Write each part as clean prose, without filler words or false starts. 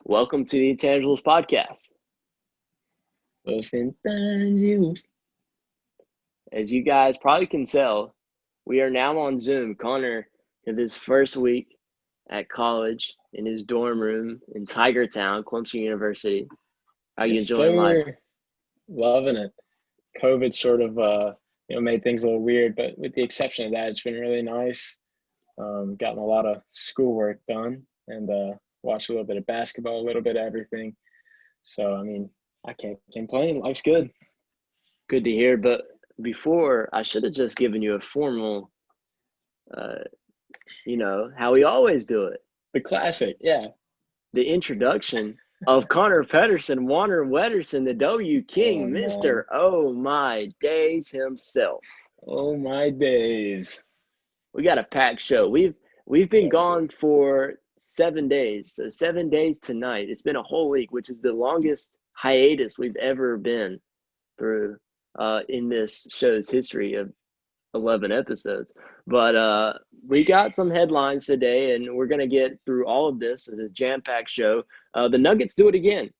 Welcome to the Intangibles podcast. Los Intangibles. As you guys probably can tell, we are now on Zoom. Connor, in his first week at college in his dorm room in Tigertown, Clemson University. How you Yes, enjoying life? sir. Loving it. COVID sort of made things a little weird, but with the exception of that, it's been really nice. Gotten a lot of schoolwork done and watched a little bit of basketball, a little bit of everything. So I can't complain. Life's good. Good to hear. But before, I should have just given you a formal, uh, how we always do it. The classic, yeah. The introduction of Connor Pederson, Warner Wetterson, the W Oh King, man. Mr. Oh My Days himself. Oh my days. We got a packed show. We've been Yeah, we do. gone for 7 days. So 7 days tonight. It's been a whole week, which is the longest hiatus we've ever been through in this show's history of 11 episodes. But we got some headlines today, and we're going to get through all of this. It's a jam-packed show. The Nuggets do it again.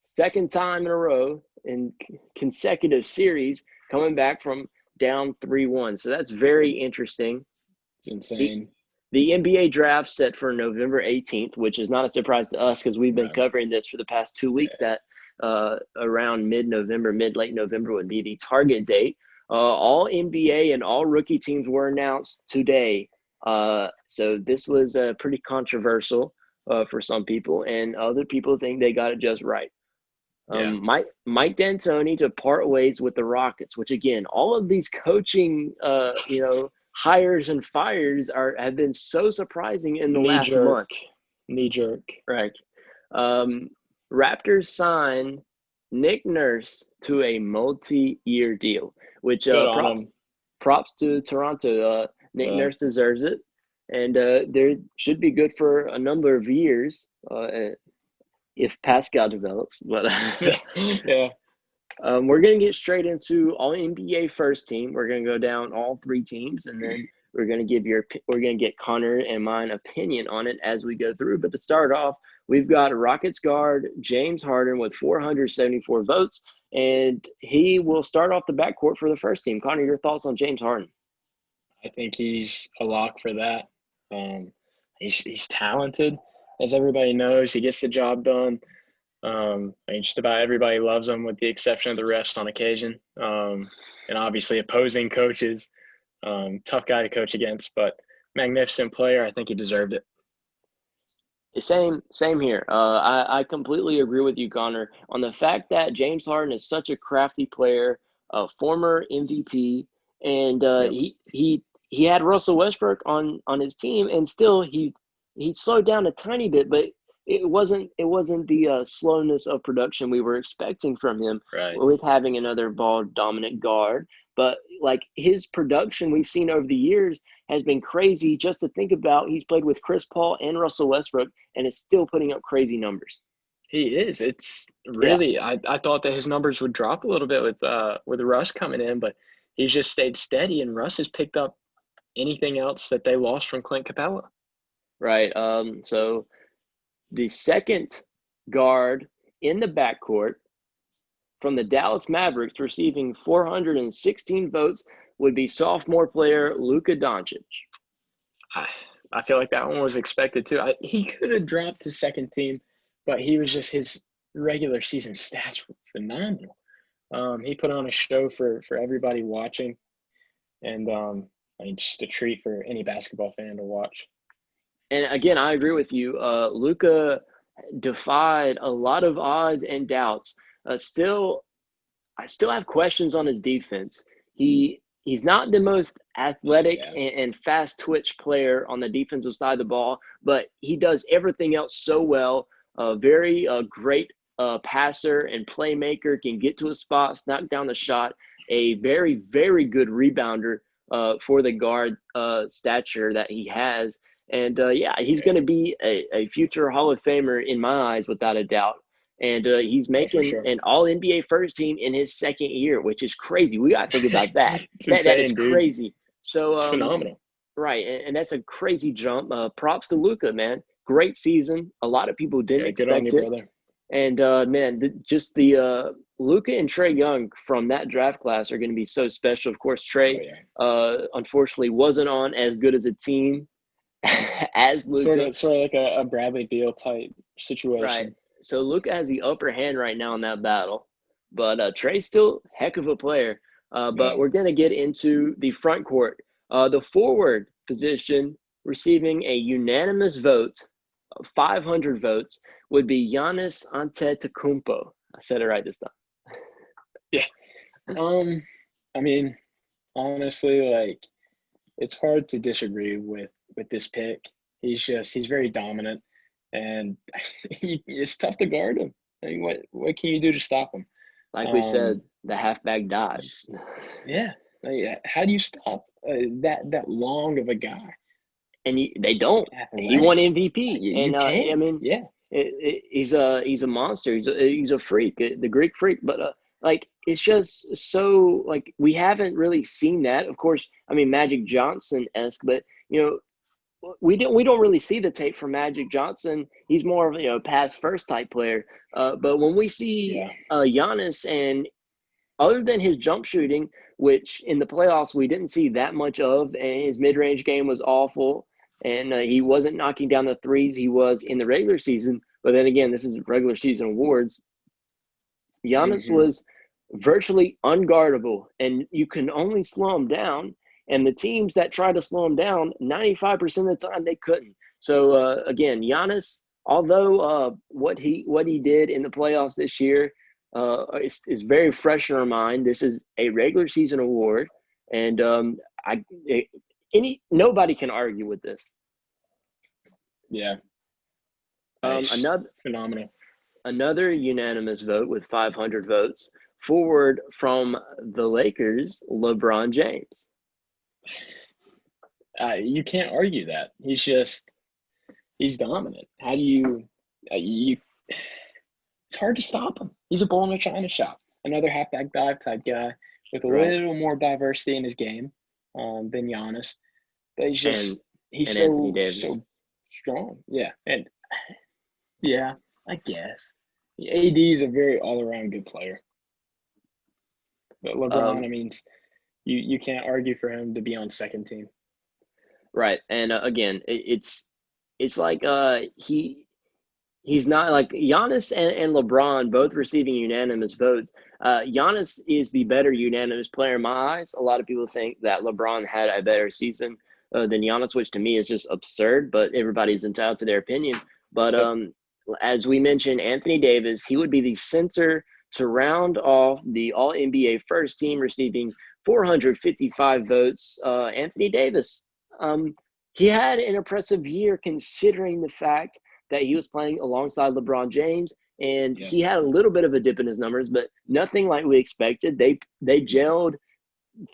Second time in a row in consecutive series, coming back from down 3-1. So that's very interesting. It's The, insane. the NBA draft set for November 18th, which is not a surprise to us because we've been No. covering this for the past 2 weeks. Yeah. That around mid-November, late November would be the target date. All NBA and all rookie teams were announced today. So this was pretty controversial for some people, and other people think they got it just right. Yeah. Mike D'Antoni to part ways with the Rockets, which again, all of these coaching, hires and fires have been so surprising in the Knee last jerk. month. Knee jerk. Right. Um, Raptors sign Nick Nurse to a multi-year deal, which Good on him. props to Toronto. Nick Yeah. Nurse deserves it, and they should be good for a number of years if Pascal develops. But Yeah. we're going to get straight into all NBA first team. We're going to go down all three teams, and then we're going to get Connor and mine opinion on it as we go through. But to start off, we've got Rockets guard James Harden with 474 votes, and he will start off the backcourt for the first team. Connor, your thoughts on James Harden? I think he's a lock for that. Um, he's talented, as everybody knows. He gets the job done. Just about everybody loves him, with the exception of the refs on occasion, and obviously opposing coaches. Tough guy to coach against, but magnificent player. I think he deserved it. Same here. I completely agree with you, Connor, on the fact that James Harden is such a crafty player, a former MVP, and Yep. he had Russell Westbrook on his team, and still he slowed down a tiny bit, but it wasn't the slowness of production we were expecting from him Right. with having another ball dominant guard. But like his production we've seen over the years has been crazy. Just to think about, he's played with Chris Paul and Russell Westbrook, and is still putting up crazy numbers. He is. It's Yeah, really. I thought that his numbers would drop a little bit with Russ coming in, but he's just stayed steady, and Russ has picked up anything else that they lost from Clint Capella. right. So the second guard in the backcourt from the Dallas Mavericks receiving 416 votes would be sophomore player Luka Doncic. I, I feel like that one was expected too. He could have dropped to second team, but he was just his regular season stats were phenomenal. He put on a show for everybody watching, and just a treat for any basketball fan to watch. And again, I agree with you. Luka defied a lot of odds and doubts. I still have questions on his defense. He's not the most athletic Yeah, and fast twitch player on the defensive side of the ball, but he does everything else so well. Very great passer and playmaker, can get to a spot, knock down the shot. A very, very good rebounder for the guard stature that he has. And yeah, he's yeah, going to be a future Hall of Famer in my eyes, without a doubt. And he's oh for making sure. an All NBA first team in his second year, which is crazy. We got to think about that. It's That is insane, dude. crazy. So It's phenomenal. right, and that's a crazy jump. Props to Luka, man. great season. A lot of people didn't Yeah, good on expect you, it. brother. And man, just the Luka and Trae Young from that draft class are going to be so special. Of course, Oh Trae yeah. unfortunately wasn't on as good as a team as Sort Luka. of sort of like a Bradley Beal type Right. situation. So Luka has the upper hand right now in that battle, but Trae's still heck of a player. But Yeah. we're going to get into the front court. The forward position receiving a unanimous vote, 500 votes, would be Giannis Antetokounmpo. I said it right this time. Yeah. I mean, honestly, like it's hard to disagree with this pick. He's very dominant, and it's tough to guard him. I mean, what can you do to stop him? Like we said, Um, the halfback dives. just, yeah. Like, how do you stop that long of a guy? And they don't. He won Athletic. MVP, You and I can't. mean, Yeah. he's a monster. He's a freak, the Greek freak. But like it's just so like we haven't really seen that. Of course, I mean Magic Johnson esque, but you know we don't really see the tape from Magic Johnson. He's more of pass first type player. But when we see Yeah. Giannis and other than his jump shooting, which in the playoffs we didn't see that much of, and his mid range game was awful, and he wasn't knocking down the threes he was in the regular season. But then again, this is regular season awards. Giannis Hmm. was virtually unguardable, and you can only slow him down. And the teams that try to slow him down, 95% of the time they couldn't. So again, Giannis, although what he did in the playoffs this year is very fresh in our mind. This is a regular season award, and I nobody can argue with this. Yeah. Nice. Another Phenomenal. Another unanimous vote with 500 votes forward from the Lakers, LeBron James. You can't argue that. He's dominant. How do you? It's hard to stop him. He's a bull in a china shop. Another halfback dive type guy with a Right. little more diversity in his game than Giannis. But and he's and Anthony so Davis. strong. Yeah, and yeah, I guess AD is a very all around good player. But LeBron, Um, I mean, you can't argue for him to be on second team. right, and again, it's like he's not like Giannis and LeBron both receiving unanimous votes. Giannis is the better unanimous player in my eyes. A lot of people think that LeBron had a better season than Giannis, which to me is just absurd. But everybody's entitled to their opinion. But Yep. as we mentioned, Anthony Davis, he would be the center to round off the All NBA first team, receiving 455 votes. Anthony Davis, he had an impressive year considering the fact that he was playing alongside LeBron James, and Yeah. he had a little bit of a dip in his numbers, but nothing like we expected. They gelled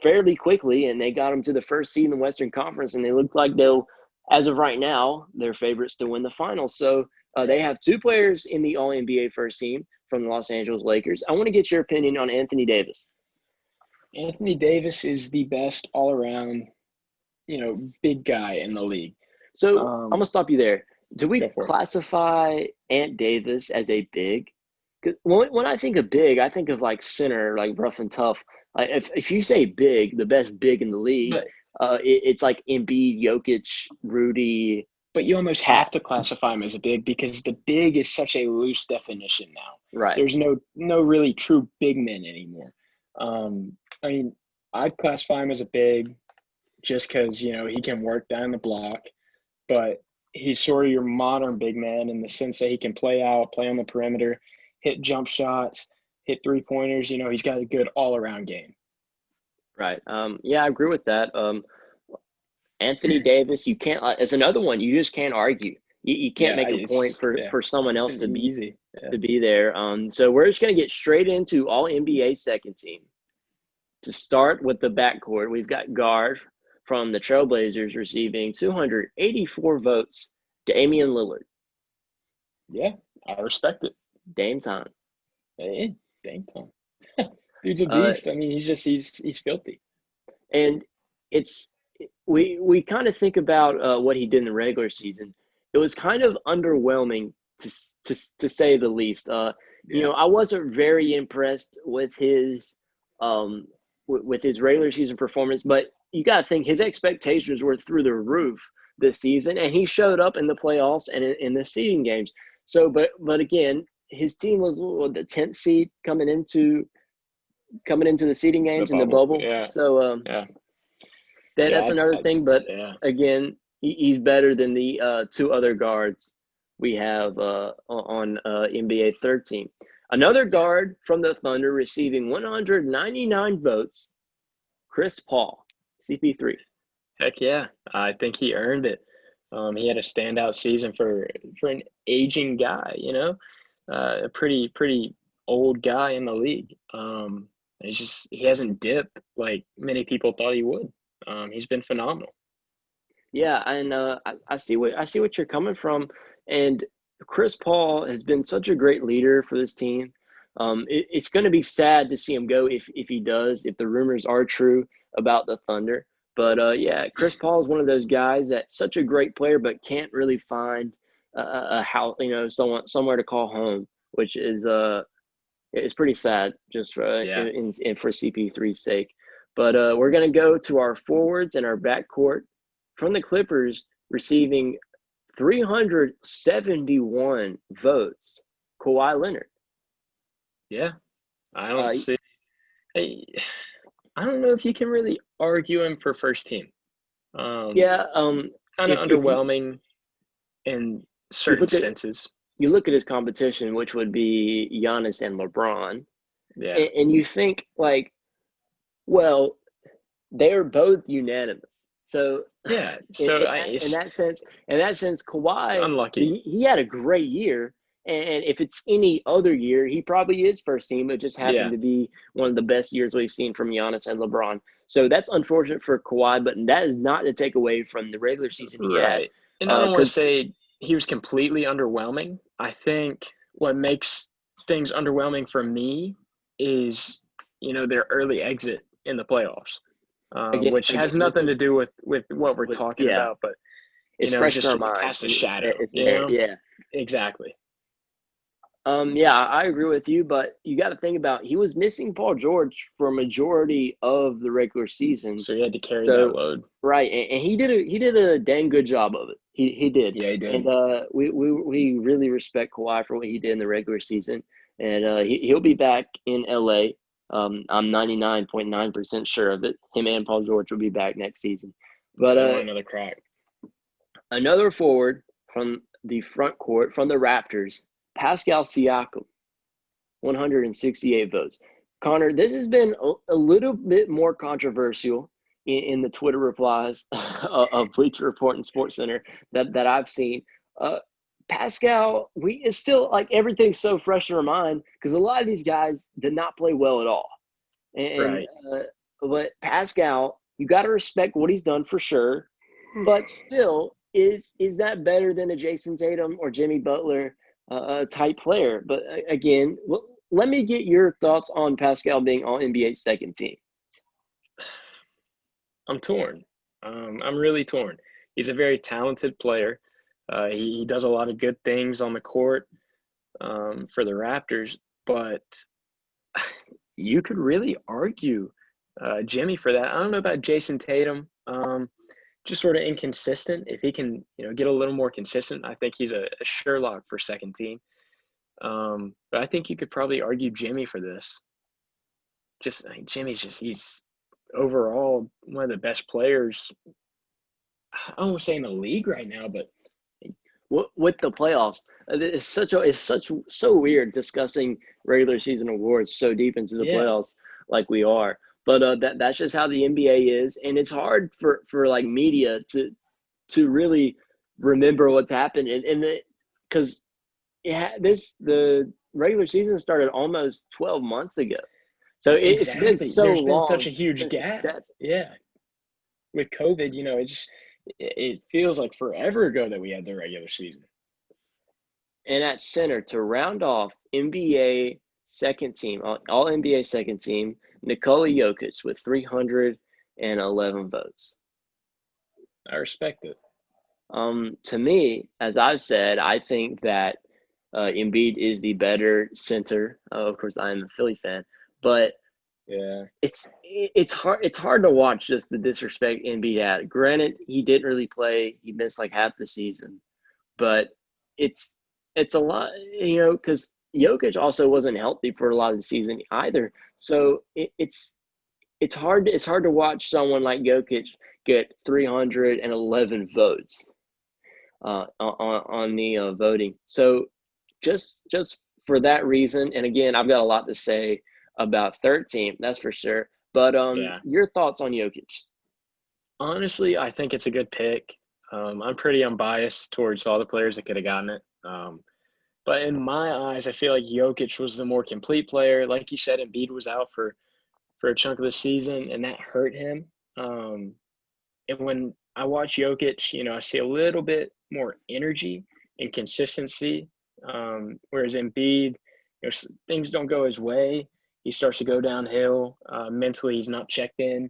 fairly quickly, and they got him to the first seed in the Western Conference, and they look like they'll, as of right now, they're favorites to win the finals. So they have two players in the All NBA first team from the Los Angeles Lakers. I want to get your opinion on Anthony Davis. Anthony Davis is the best all around, big guy in the league. So I'm gonna stop you there. Do we Go for it. classify Ant Davis as a big? 'Cause when I think of big, I think of like center, like rough and tough. Like if you say big, the best big in the league, But it's like Embiid, Jokic, Rudy. but you almost have to classify him as a big because the big is such a loose definition now. Right. There's no really true big men anymore. I mean, I'd classify him as a big just because he can work down the block, but he's sort of your modern big man in the sense that he can play out, play on the perimeter, hit jump shots, hit 3-pointers. He's got a good all around game. Right. Yeah, I agree with that. Anthony Davis, you can't. As another one, you just can't argue. You can't Yeah, make a point yeah, for someone it's else an easy. Yeah. to be there. So we're just gonna get straight into All NBA second team. To start with the backcourt, we've got guard from the Trailblazers receiving 284 votes, Damian Lillard. Yeah, I respect it. Dame time. Hey, dang time. Dude's a Uh, beast. I mean, he's filthy. and it's we kind of think about what he did in the regular season. it was kind of underwhelming to say the least. Yeah. I wasn't very impressed um with his regular season performance, but you got to think his expectations were through the roof this season, and he showed up in the playoffs and in the seeding games. So, but again, his team was the 10th seed coming into the seeding The games in the bubble. bubble. Yeah. So Yeah. that's Yeah. another thing. But Yeah. again, he's better than the two other guards we have on NBA third team. Another guard from the Thunder receiving 199 votes, Chris Paul, CP3. Heck yeah. I think he earned it. He had a standout season for an aging guy, a pretty old guy in the league. He hasn't dipped like many people thought he would. He's been phenomenal. Yeah, and I see what you're coming from, and Chris Paul has been such a great leader for this team. It's going to be sad to see him go if he does, if the rumors are true about the Thunder. But yeah, Chris Paul is one of those guys that's such a great player, but can't really find a house, somewhere to call home, which is it's pretty sad just Yeah. for CP3's sake. But we're going to go to our forwards and our backcourt from the Clippers, receiving 371 votes. Kawhi Leonard. Yeah. I don't Uh, see. Hey, I don't know if you can really argue him for first team. yeah. Kind of If underwhelming in you certain look at senses. his competition, which would be Giannis and LeBron, Yeah. and you think like, well, they're both unanimous. So Yeah. in, So in that in that sense, it's Kawhi unlucky. he had a great year, and if it's any other year, he probably is first team. It just happened Yeah. to be one of the best years we've seen from Giannis and LeBron. So that's unfortunate for Kawhi, but that is not to take away from the regular season he had. Right. And I don't want to Because say he was completely underwhelming. I think what makes things underwhelming for me is, their early exit in the playoffs, which again, has this nothing to is do with what we're talking yeah, about, but it's it's fresh in just our it minds. casts a shadow, Yeah. Exactly. Yeah, I agree with you, but you got to think about he was missing Paul George for a majority of the regular season. So he had to carry that So load. right, and he did a dang good job of it. He did, Yeah, he and did. we really respect Kawhi for what he did in the regular season, and he'll be back in LA. I'm 99.9% sure of it. Him and Paul George will be back next season. Yeah, But they want another crack. another forward from the front court from the Raptors, Pascal Siakam, 168 votes. Connor, this has been a little bit more controversial in the Twitter replies of Bleacher Report and Sports Center that I've seen. Pascal, it's still like everything's so fresh in our mind because a lot of these guys did not play well at all. And Right. but Pascal, you got to respect what he's done for sure. But still, is that better than a Jason Tatum or Jimmy Butler type player? But again, let me get your thoughts on Pascal being on NBA's second team. I'm torn. I'm really torn. He's a very talented player. He does a lot of good things on the court for the Raptors, but you could really argue Jimmy for that. I don't know about Jason Tatum. Just sort of inconsistent. If he can, get a little more consistent, I think he's a sure lock for second team. But I think you could probably argue Jimmy for this. He's overall one of the best players. I don't want to say in the league right now, but With the playoffs, it's so weird discussing regular season awards so deep into the yeah, playoffs like we are. But that's just how the NBA is, and it's hard for like media to really remember what's happened, and because the regular season started almost 12 months ago, so it's been exactly. so There's been such long. a huge gap. That's Yeah, with COVID, it feels like forever ago that we had the regular season. and at center to round off NBA second team, all NBA second team, Nikola Jokic with 311 votes. I respect it. To me, as I've said, I think that Embiid is the better center. Of course, I'm a Philly fan, but Yeah. it's hard to watch just the disrespect Embiid had. Granted, he didn't really play; he missed like half the season, but it's it's a lot, because Jokic also wasn't healthy for a lot of the season either. So it's hard to watch someone like Jokic get 311 votes on the voting. So just for that reason, and again, I've got a lot to say about third team, that's for sure. But Yeah. your thoughts on Jokic? Honestly, I think it's a good pick. I'm pretty unbiased towards all the players that could have gotten it. But in my eyes, I feel like Jokic was the more complete player. Like you said, Embiid was out for a chunk of the season, and that hurt him. And when I watch Jokic, I see a little bit more energy and consistency. Whereas Embiid, things don't go his way. He starts to go downhill. Mentally, he's not checked in.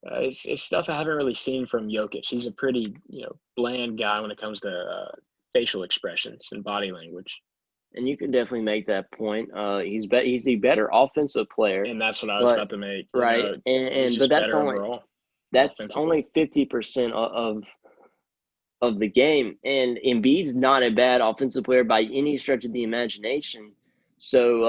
It's stuff I haven't really seen from Jokic. He's a pretty, bland guy when it comes to facial expressions and body language. And you can definitely make that point. He's the better offensive player, And that's what I was but about to make. right, He's and but just that's better only overall that's offensively. only 50% of the game. And Embiid's not a bad offensive player by any stretch of the imagination. So,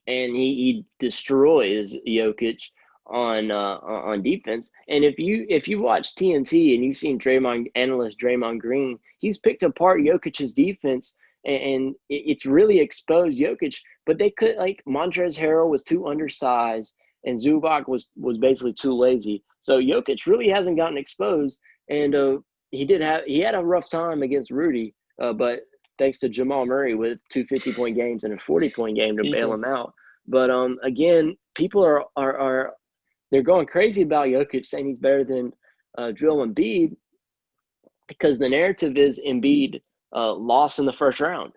and he destroys Jokic on defense. And if you watch TNT and you've seen Draymond Green, he's picked apart Jokic's defense. And it's really exposed Jokic, but they could, like, Montrezl Harrell was too undersized and Zubac was basically too lazy. So Jokic really hasn't gotten exposed, and he had a rough time against Rudy, but thanks to Jamal Murray with 2 50-point games and a 40-point game to bail People, him out. But again, people are they're going crazy about Jokic, saying he's better than Joel Embiid, because the narrative is Embiid lost in the first round.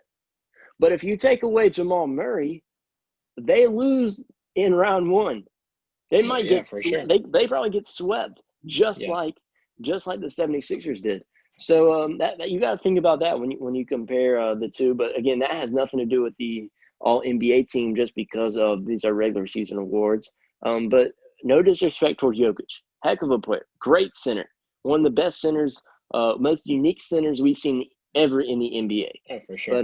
But if you take away Jamal Murray, they lose in round one. They oh might yeah, get for sure. they probably get swept, just Yeah, like just like the 76ers did. So that you got to think about that when you compare the two. But again, that has nothing to do with the All NBA team, just because of these are regular season awards. But no disrespect towards Jokic, heck of a player, great center, one of the best centers, most unique centers we've seen ever in the NBA. oh for sure.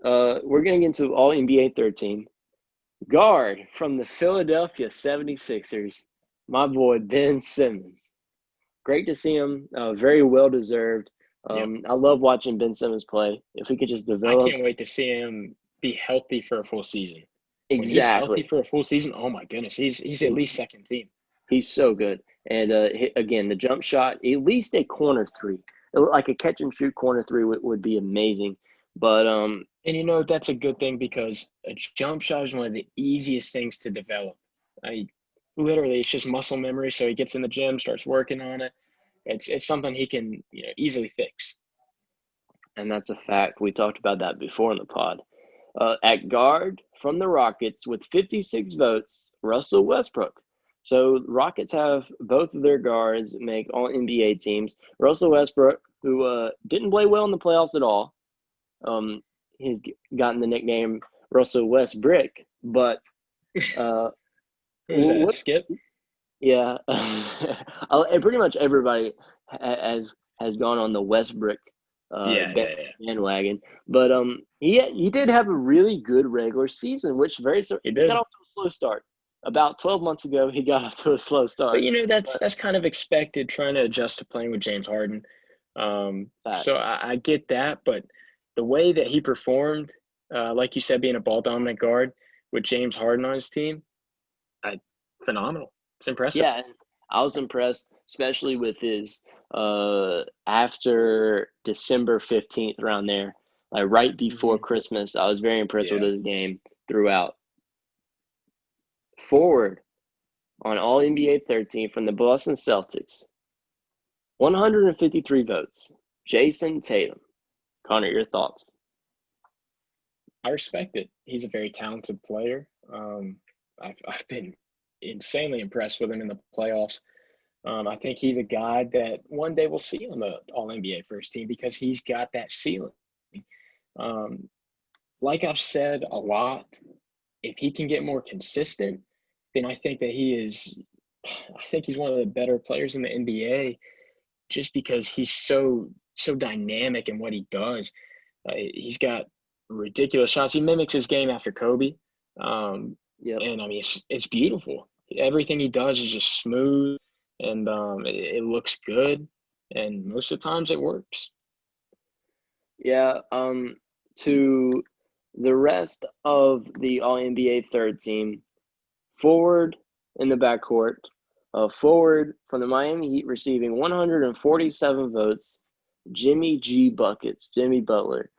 But we're getting into All NBA third team. Guard from the Philadelphia 76ers, my boy Ben Simmons. Great to see him. Very well deserved. Yep. I love watching Ben Simmons play. If we could just I develop can't wait to see him be healthy for a full season. When he's healthy exactly, for a full season, oh my goodness, he's at least he's second team. he's so good. And again, the jump shot, at least a corner three, like a catch and shoot corner three would be amazing. But And that's a good thing because a jump shot is one of the easiest things to develop. I literally it's just muscle memory. So he gets in the gym, starts working on it. It's something he can easily fix. and that's a fact. We talked about that before in the pod. At guard from the Rockets with 56 votes, Russell Westbrook. So Rockets have both of their guards make all NBA teams. Russell Westbrook, who didn't play well in the playoffs at all, um, he's gotten the nickname Russell Westbrick. But uh, Who's that? what? Skip? Yeah, and pretty much everybody has gone on the Westbrook Yeah, yeah, yeah. bandwagon. But he did have a really good regular season, which He he got did. off to a slow start. About 12 months ago, he got off to a slow But start. that's But that's kind of expected trying to adjust to playing with James Harden. So facts. I get that, but the way that he performed, like you said, being a ball dominant guard with James Harden on his team, I phenomenal. It's impressive. Yeah, and I was impressed, especially with his after December 15th, around there, like right before Hmm. Christmas. I was very impressed with Yeah. his game throughout. Forward on All NBA 13 from the Boston Celtics, 153 votes. Jason Tatum. Connor, your thoughts? I respect it. He's a very talented player. I've been insanely impressed with him in the playoffs. I think he's a guy that one day we'll see on the All NBA first team because he's got that ceiling. Um, like I've said a lot, if he can get more consistent, then I think that he is. I think he's one of the better players in the NBA, just because he's so dynamic in what he does. He's got ridiculous shots. He mimics his game after Kobe, Yep. and I mean it's beautiful. Everything he does is just smooth, and it looks good, and most of the times it works. Yeah. To the rest of the All NBA third team, forward in the backcourt, forward from the Miami Heat receiving 147 votes, Jimmy G Buckets, Jimmy Butler.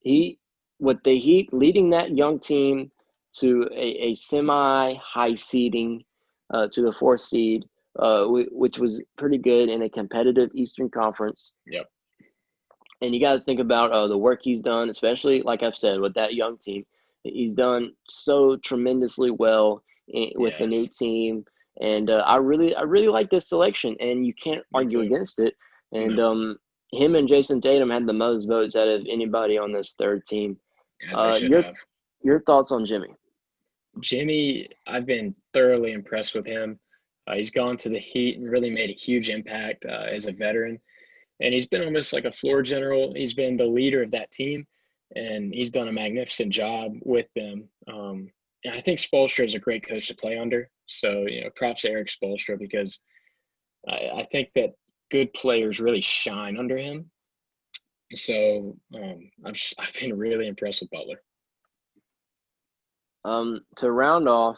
He with the Heat leading that young team to a semi high seeding to the fourth seed, which was pretty good in a competitive Eastern Conference. Yep. And you got to think about the work he's done, especially like I've said with that young team. He's done so tremendously well with the new Yes. team, and I really like this selection, and you can't Me argue too. against it. And No, him and Jason Tatum had the most votes out of anybody on this third team. as they should Your have. thoughts on Jimmy? Jimmy, I've been thoroughly impressed with him. He's gone to the Heat and really made a huge impact as a veteran. And he's been almost like a floor general. He's been the leader of that team, and he's done a magnificent job with them. And I think Spoelstra is a great coach to play under. So, props to Eric Spoelstra because I think that good players really shine under him. So I've been really impressed with Butler. To round off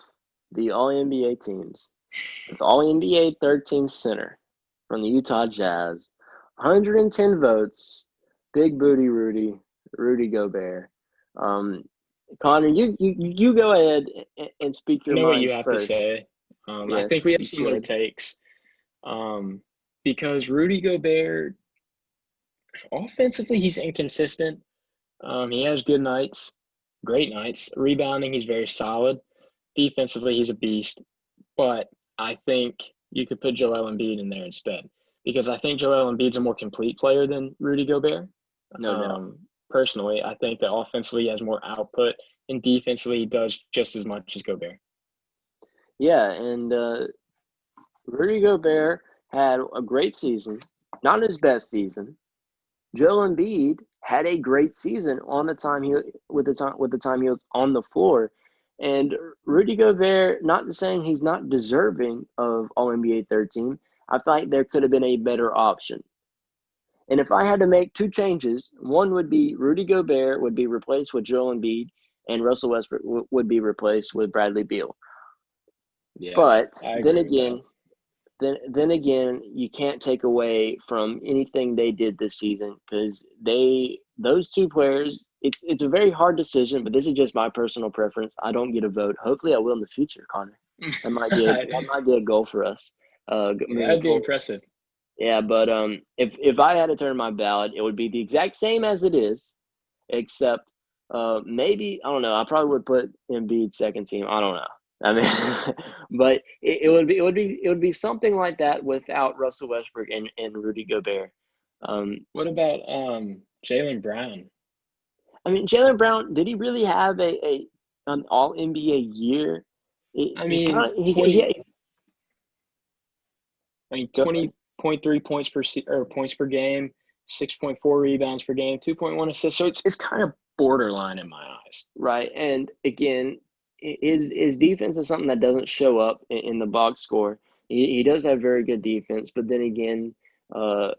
the All NBA teams, with All NBA third team center from the Utah Jazz, 110 votes, Big Booty Rudy Gobert. Connor, you go ahead and speak I your know what you mind have to first. say. I think Yes, we have you similar should. takes because Rudy Gobert, offensively, he's inconsistent. He has good nights, great nights. Rebounding, he's very solid. Defensively, he's a beast. But I think you could put Joel Embiid in there instead because I think Joel Embiid's a more complete player than Rudy Gobert. No doubt. Personally, I think that offensively he has more output, and defensively he does just as much as Gobert. Yeah, and Rudy Gobert had a great season, not his best season. Joel Embiid had a great season on the time he with the time he was on the floor. And Rudy Gobert, not saying he's not deserving of All NBA third team, I feel like there could have been a better option. And if I had to make two changes, one would be Rudy Gobert would be replaced with Joel Embiid, and Russell Westbrook would be replaced with Bradley Beal. Yeah, But I then agree with that. again, you can't take away from anything they did this season because those two players. It's a very hard decision, but this is just my personal preference. I don't get a vote. Hopefully, I will in the future, Connor. That might be a goal for us moving That'd be forward. impressive. Yeah, but if I had to turn my ballot, it would be the exact same as it is, except maybe I don't know. I probably would put Embiid second team. I don't know. I mean, but it would be something like that without Russell Westbrook and Rudy Gobert. What about Jaylen Brown? I mean, Jaylen Brown, did he really have an All NBA year? I He mean, kind of go ahead. 20.3 points per game, 6.4 rebounds per game, 2.1 assists. So it's kind of borderline in my eyes. Right, and again, his defense is something that doesn't show up in the box score. He does have very good defense, but then again, uh,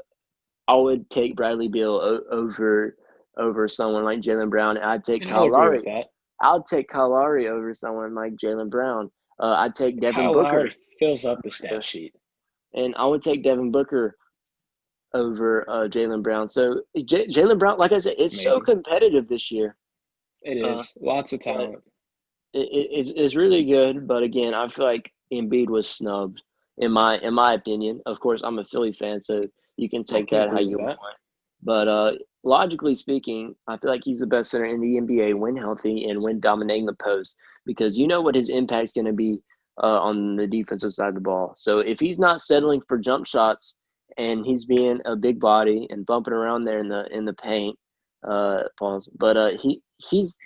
I would take Bradley Beal over someone like Jaylen Brown. I'd take And I'll Kyle agree with Lowry. that. I'll take Kyle Lowry over someone like Jaylen Brown. I'd take Devin Kyle Lowry Booker fills up the stat over, sheet. and I would take Devin Booker over Jaylen Brown. So Jaylen Brown, like I said, it's so Amazing. competitive this year. It Uh, is. Lots of but talent. it's really good. But again, I feel like Embiid was snubbed in my opinion. Of course, I'm a Philly fan, so you can I take can that how agree with you that. want. But logically speaking, I feel like he's the best center in the NBA when healthy and when dominating the post because you know what his impact's going to be on the defensive side of the ball. So if he's not settling for jump shots and he's being a big body and bumping around there in the paint, pause. But he's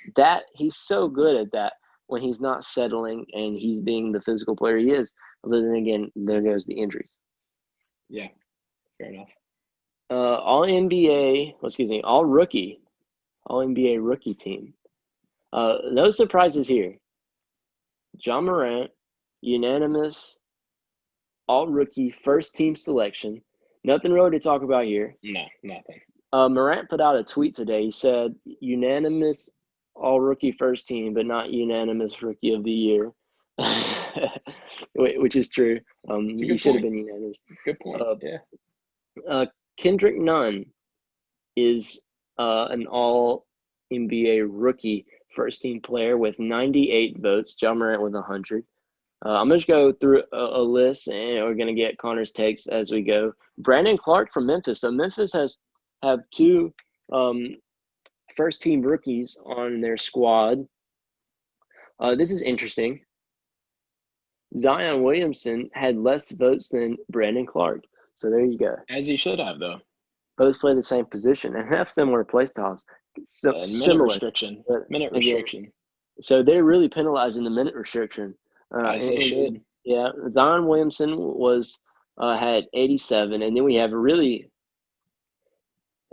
so good at that when he's not settling and he's being the physical player he is. But then again, there goes the injuries. Yeah, fair enough. All NBA rookie team. No surprises here. John Morant, unanimous all rookie first team selection. Nothing really to talk about here. No, nothing. Morant put out a tweet today. He said unanimous all rookie first team, but not unanimous rookie of the year, which is true. He should have been unanimous. Good point. Kendrick Nunn is an all NBA rookie first team player with 98 votes. John Morant with 100. I'm going to go through a list, and we're going to get Connor's takes as we go. Brandon Clark from Memphis. So Memphis have two first-team rookies on their squad. This is interesting. Zion Williamson had less votes than Brandon Clark. So there you go. As he should have, though. Both play the same position and have similar play styles. So, minute restriction. Minute restriction. So they're really penalizing the minute restriction. As they should. Yeah, Zion Williamson had 87, and then we have really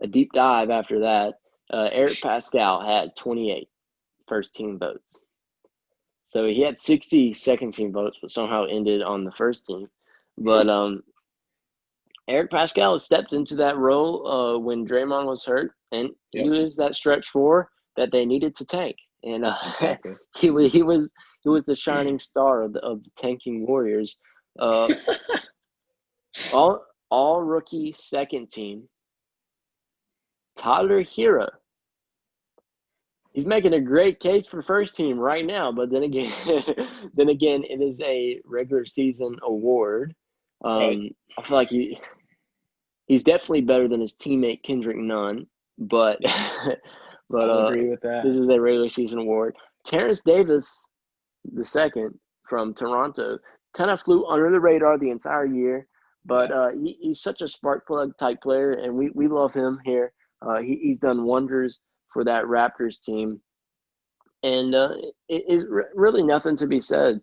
a deep dive after that. Eric Pascal had 28 first-team votes. So he had 60 second-team votes, but somehow ended on the first team. But Eric Pascal stepped into that role when Draymond was hurt, and he was that stretch four that they needed to tank. And exactly. he was the shining star of the tanking Warriors. All rookie second team. Tyler Hero. He's making a great case for first team right now, but then again, it is a regular season award. Right. I feel like he's definitely better than his teammate Kendrick Nunn, but I'll agree with that. This is a regular season award. Terrence Davis, the second from Toronto, kind of flew under the radar the entire year, but he's such a spark plug type player, and we love him here. He's done wonders for that Raptors team, and it is really nothing to be said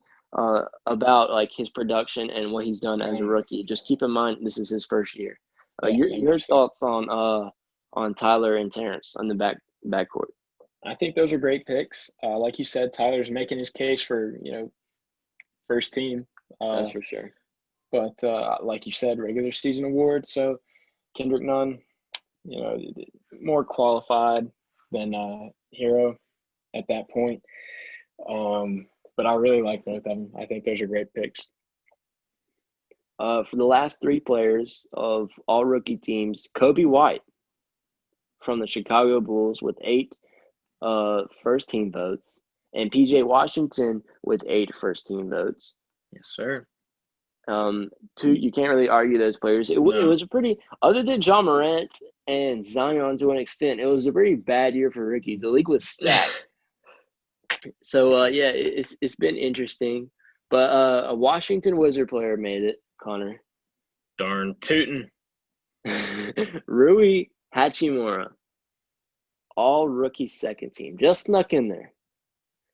about like his production and what he's done as a rookie. Just keep in mind this is his first year. Your thoughts on Tyler and Terrence on the backcourt? I think those are great picks. Like you said, Tyler's making his case for first team. That's for sure. But like you said, regular season award. So Kendrick Nunn, more qualified than Hero at that point. But I really like both of them. I think those are great picks. For the last three players of all rookie teams, Kobe White from the Chicago Bulls with 8 first team votes, and PJ Washington with 8 first team votes. Yes, sir. You can't really argue those players. It was a pretty, other than John Morant and Zion to an extent, it was a pretty bad year for rookies. The league was stacked. So it's been interesting. But a Washington Wizard player made it, Connor. Darn tootin'. Rui Hachimura, all rookie second team, just snuck in there.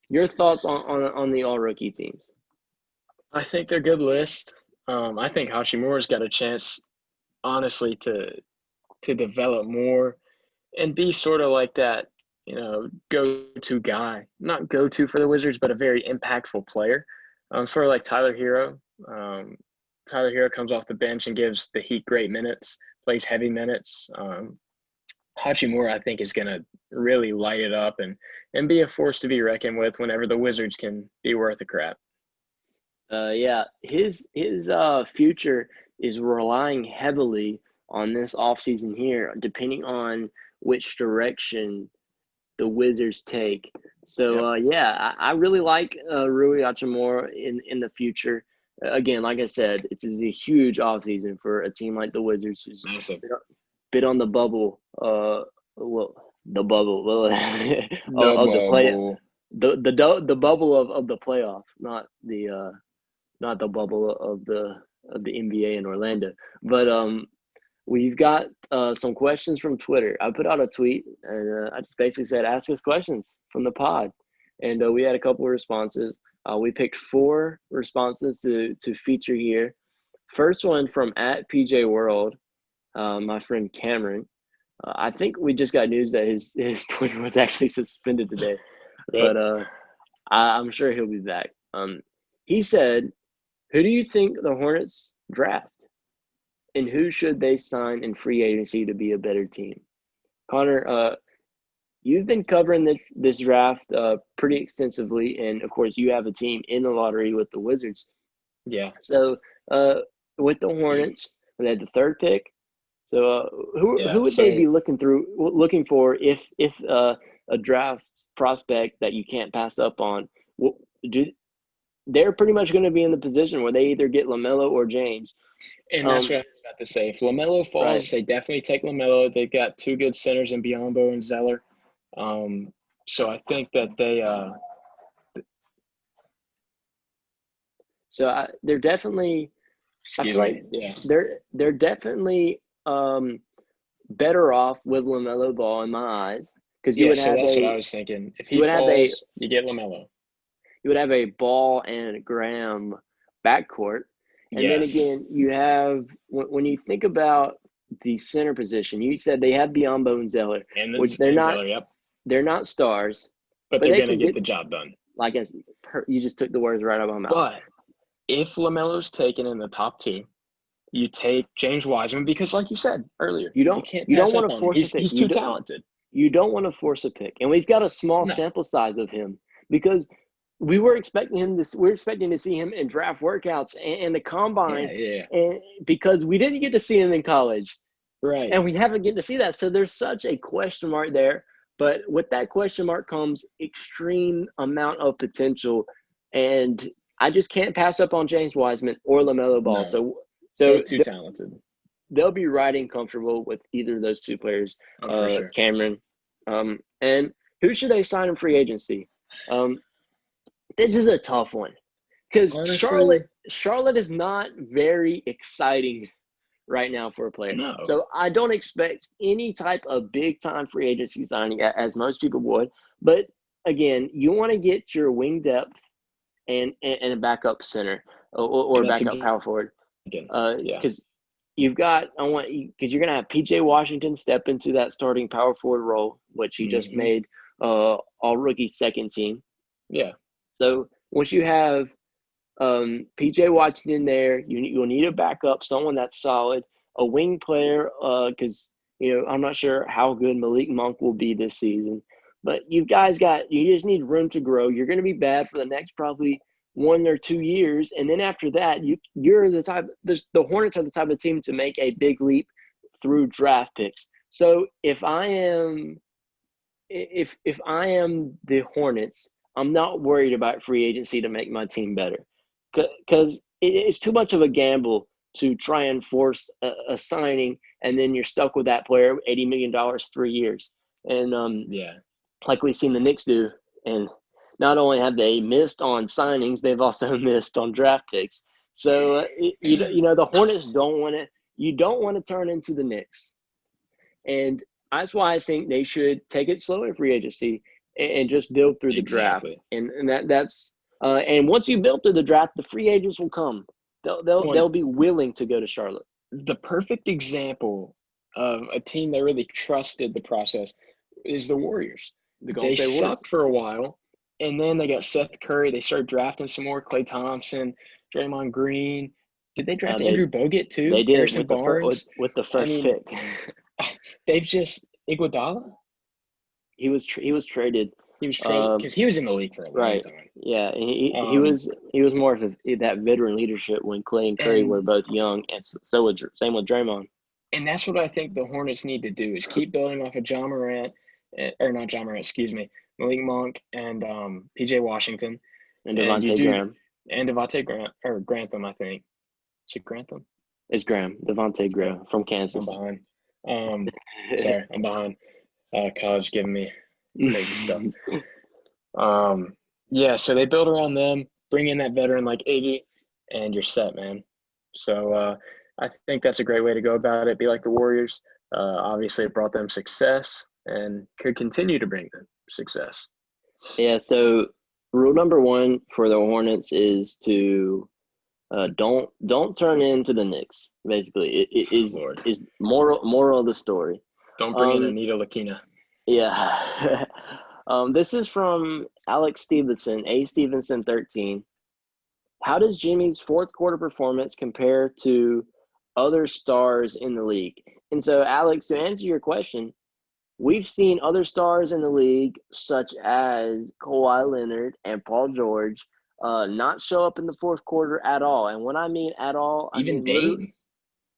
Your thoughts on the all rookie teams? I think they're a good list. I think Hachimura's got a chance, honestly, to develop more and be sort of like that, go-to guy. Not go-to for the Wizards, but a very impactful player. Sort of like Tyler Hero. Tyler Hero comes off the bench and gives the Heat great minutes, plays heavy minutes. Hachimura, I think, is going to really light it up and be a force to be reckoned with whenever the Wizards can be worth a crap. His future is relying heavily on this offseason here, depending on which direction the Wizards take. So, I really like Rui Hachimura in the future. Again, like I said, it's a huge offseason for a team like the Wizards who's bit on the bubble. The bubble of the play. The bubble of the playoffs, not the not the bubble of the NBA in Orlando. But we've got some questions from Twitter. I put out a tweet and I just basically said, ask us questions from the pod. And we had a couple of responses. We picked 4 responses to feature here. First one from at PJ World, my friend Cameron. I think we just got news that his Twitter was actually suspended today, but I'm sure he'll be back. He said, "Who do you think the Hornets draft, and who should they sign in free agency to be a better team?" Connor, you've been covering this draft pretty extensively, and of course, you have a team in the lottery with the Wizards. Yeah. So, with the Hornets, they had the 3rd pick. So, who would they be looking for if a draft prospect that you can't pass up on? They're pretty much going to be in the position where they either get LaMelo or James. And that's what I was about to say. If LaMelo falls, Right. they definitely take LaMelo. They've got 2 good centers in Biyombo and Zeller. So I think that they So they're definitely. I feel like they're definitely better off with LaMelo Ball in my eyes, because that's what I was thinking. If he falls, you get LaMelo. You would have a Ball and Graeme backcourt, and then again you have, when you think about the center position, you said they have Biyombo and Zeller, which they're not. Zeller, yep. They're not stars, but they're going to get the job done. Like you just took the words right out of my mouth. But if LaMelo's taken in the top 2, you take James Wiseman, because, like you said earlier, you don't want to force a pick. He's too talented. You don't want to force a pick, and we've got a small sample size of him, because we were expecting to see him in draft workouts and the combine, and because we didn't get to see him in college, right? And we haven't get to see that, so there's such a question mark there. But with that question mark comes extreme amount of potential, and I just can't pass up on James Wiseman or LaMelo Ball. No. So they're too talented. They'll be riding comfortable with either of those 2 players, for sure. Cameron. And who should they sign in free agency? This is a tough one, because Charlotte is not very exciting right now for a player. No. So I don't expect any type of big-time free agency signing, as most people would. But, again, you want to get your wing depth and a backup center or backup power forward. Because you're going to have PJ Washington step into that starting power forward role, which he just made all-rookie second team. Yeah. So once you have PJ Washington there, you'll need a backup, someone that's solid, a wing player, because I'm not sure how good Malik Monk will be this season, but you just need room to grow. You're going to be bad for the next probably 1 or 2 years, and then after that, you're the Hornets are the type of team to make a big leap through draft picks. So if I am the Hornets, I'm not worried about free agency to make my team better, because it's too much of a gamble to try and force a signing, and then you're stuck with that player, $80 million, 3 years. And like we've seen the Knicks do, and not only have they missed on signings, they've also missed on draft picks. So the Hornets don't want to turn into the Knicks, and that's why I think they should take it slow in free agency and just build through the draft. And that's and once you build through the draft, the free agents will come. They'll be willing to go to Charlotte. The perfect example of a team that really trusted the process is the Warriors. They sucked for a while, and then they got Seth Curry. They started drafting some more, Klay Thompson, Draymond Green. Did they draft Andrew Bogut too? They did, Harrison Barnes with the first pick. They've just Iguodala. He was traded. He was traded because he was in the league for a long time. Yeah, he was more of that veteran leadership when Klay and Curry were both young, and same with Draymond. And that's what I think the Hornets need to do, is keep building off of Malik Monk and PJ Washington and Devontae Graham. And Devontae Graham, or Grantham, I think. Is it Grantham? It's Graham. Devontae Graham from Kansas. I'm behind. Sorry, I'm behind. College giving me crazy stuff. So they build around them, bring in that veteran like Iggy, and you're set, man. So I think that's a great way to go about it. Be like the Warriors. Obviously, it brought them success and could continue to bring them success. Yeah, so rule number one for the Hornets is to don't turn into the Knicks. Basically, it Lord, is moral of the story. don't bring in Um, Anita Lakina. yeah. This is from Alex Stevenson, A Stevenson 13. How does Jimmy's fourth quarter performance compare to other stars in the league? And so, Alex, to answer your question, we've seen other stars in the league, such as Kawhi Leonard and Paul George, not show up in the fourth quarter at all. And when I mean at all, I Even mean literally. Dame.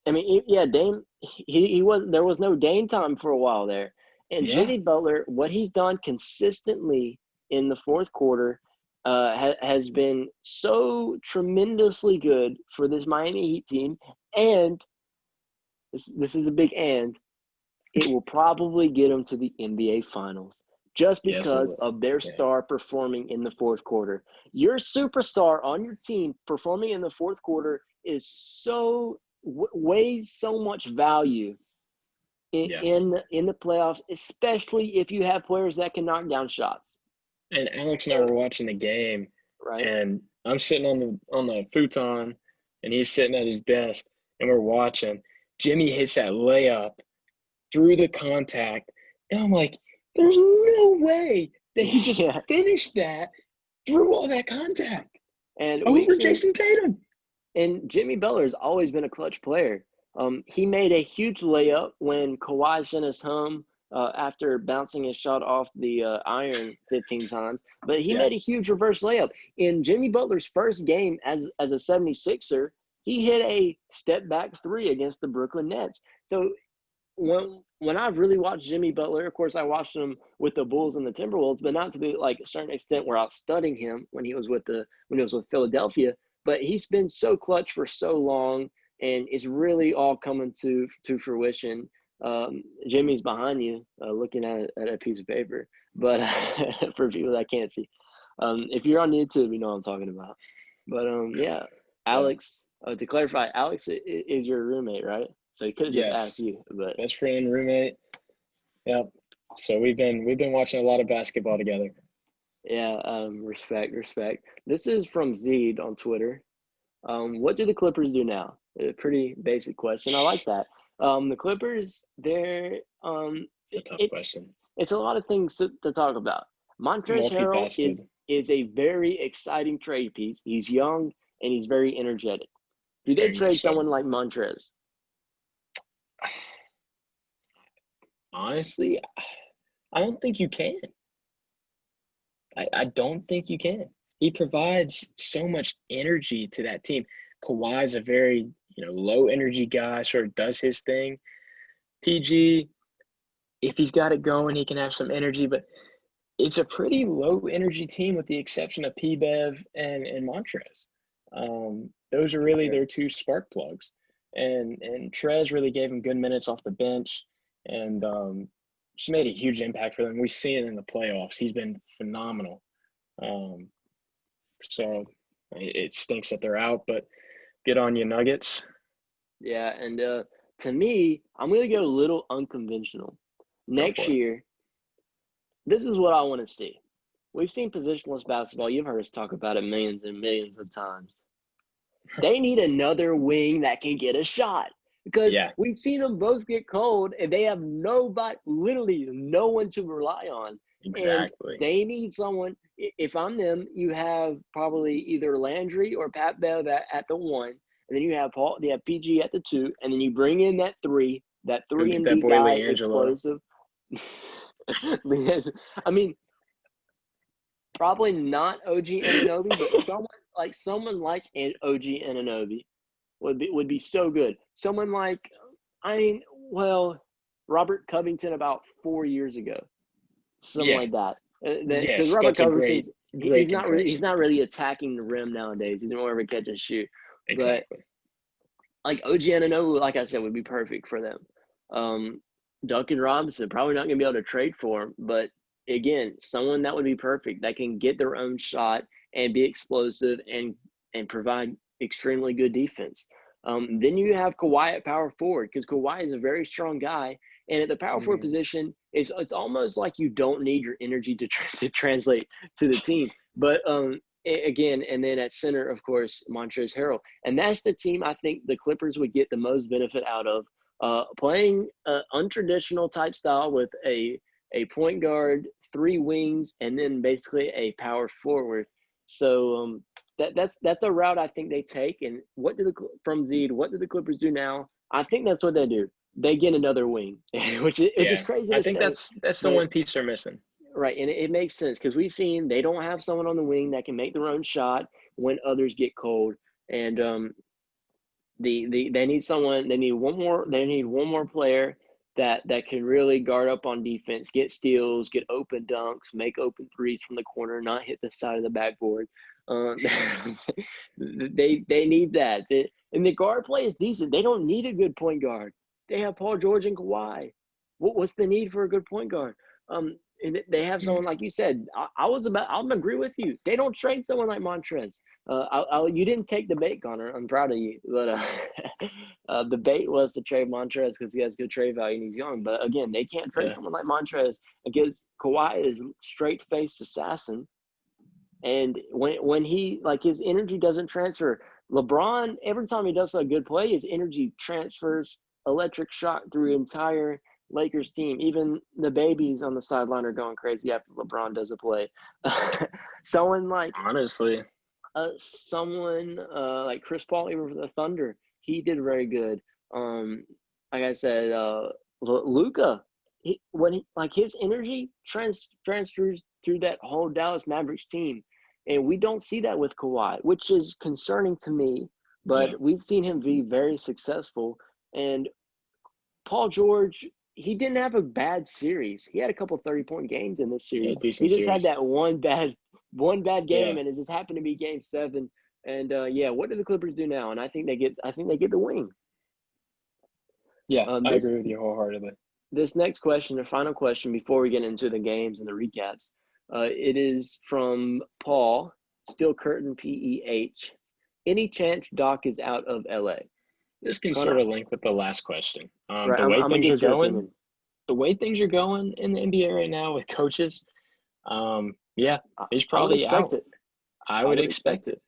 I mean, yeah, Dame. He was there was no Dame time for a while there, and Yeah. Jimmy Butler, what he's done consistently in the fourth quarter, has been so tremendously good for this Miami Heat team, and this is a big and. It will probably get them to the NBA Finals just Yes, it because will. of their Yeah. star performing in the fourth quarter. Your superstar on your team performing in the fourth quarter is so weighs so much value Yeah. in the playoffs, especially if you have players that can knock down shots. And Alex and I were watching the game, Right? and I'm sitting on the futon, and he's sitting at his desk, and we're watching. Jimmy hits that layup through the contact, and I'm like, there's no way that he just Yeah. finished that through all that contact And over Jason Tatum. And Jimmy Butler's always been a clutch player. He made a huge layup when Kawhi sent us home after bouncing his shot off the iron 15 times. But he Yeah. made a huge reverse layup. In Jimmy Butler's first game as a 76er, he hit a step back three against the Brooklyn Nets. So when I've really watched Jimmy Butler, of course I watched him with the Bulls and the Timberwolves, but not to the like a certain extent where I was studying him when he was with Philadelphia. But he's been so clutch for so long, and it's really all coming to fruition. Jimmy's behind you, looking at a piece of paper, but for people that can't see, if you're on YouTube, you know what I'm talking about. But yeah, Yeah. Alex. To clarify, Alex is your roommate, right? So he could have just asked Yes. you, but Best friend, roommate. Yep. So we've been watching a lot of basketball together. yeah, respect. This is from Zed on Twitter. What do the Clippers do now? A pretty basic question. I like that. The Clippers, they're It's a tough question. it's a lot of things to talk about. Montrezl Harrell Multifaceted. is a very exciting trade piece. He's young and he's very energetic. Do they Very trade much so. someone like Montrez? Honestly, I don't think you can. I don't think you can. He provides so much energy to that team. Kawhi's a very, low energy guy, sort of does his thing. PG, if he's got it going, he can have some energy, but it's a pretty low energy team with the exception of P-Bev and Montrez. Those are really their two spark plugs. And Trez really gave him good minutes off the bench and just made a huge impact for them. We've seen it in the playoffs. He's been phenomenal. So it stinks that they're out, but good on you, Nuggets. Yeah, and to me, I'm going to go a little unconventional. Go Next for it. year, this is what I want to see. We've seen positionless basketball. You've heard us talk about it millions and millions of times. They need another wing that can get a shot because Yeah, we've seen them both get cold and they have nobody, literally no one to rely on. And exactly. they need someone. If I'm them, you have probably either Landry or Pat Bev at the one, and then you have PG at the two, and then you bring in that Go three get and that D boy guy, LiAngelo. explosive. I mean, probably not OG Ananobi, but someone like an OG Ananobi would be so good. Someone like, Robert Covington about 4 years ago, something Yeah. like that. Because Yes, Robert that's a Covington's great he's comparison. not really attacking the rim nowadays. He's more of a catch and shoot. But Exactly. like OG Ananobi, like I said, would be perfect for them. Duncan Robinson, probably not going to be able to trade for him, but again, someone that would be perfect that can get their own shot and be explosive and provide extremely good defense. Then you have Kawhi at power forward because Kawhi is a very strong guy, and at the power forward position, it's almost like you don't need your energy to translate to the team. But again, and then at center, of course, Montrezl Harrell, and that's the team I think the Clippers would get the most benefit out of, playing an untraditional type style with a point guard, 3 wings, and then basically a power forward. So that's a route I think they take. And what do the Clippers do now? I think that's what they do. They get another wing, which is crazy I to think say. that's the one piece they're missing. Right, and it makes sense because we've seen they don't have someone on the wing that can make their own shot when others get cold, and they need someone. They need one more player that can really guard up on defense, get steals, get open dunks, make open threes from the corner, not hit the side of the backboard. They need that. And the guard play is decent. They don't need a good point guard. They have Paul George and Kawhi. What's the need for a good point guard? And they have someone like you said. I'll agree with you. They don't trade someone like Montrez. You didn't take the bait, Connor. I'm proud of you. But the bait was to trade Montrez because he has good trade value and he's young. But again, they can't trade someone like Montrez because Kawhi is straight faced assassin. And when he his energy doesn't transfer. LeBron, every time he does a good play, his energy transfers electric shock through entire Lakers team. Even the babies on the sideline are going crazy after LeBron does a play. Someone like honestly, someone like Chris Paul, even for the Thunder, he did very good. Like I said, Luka, his energy transfers through that whole Dallas Mavericks team, and we don't see that with Kawhi, which is concerning to me. But we've seen him be very successful. And Paul George, he didn't have a bad series. He had a couple 30-point games in this series. He just had that one bad game, and it just happened to be Game 7. And what do the Clippers do now? And I think they get the wing. Yeah, I agree with you wholeheartedly. This next question, the final question before we get into the games and the recaps, it is from Paul, Steel Curtain PEH. Any chance Doc is out of LA? This can sort of link with the last question. Right, the way things are going in the NBA right now with coaches, he's probably out. I would expect it.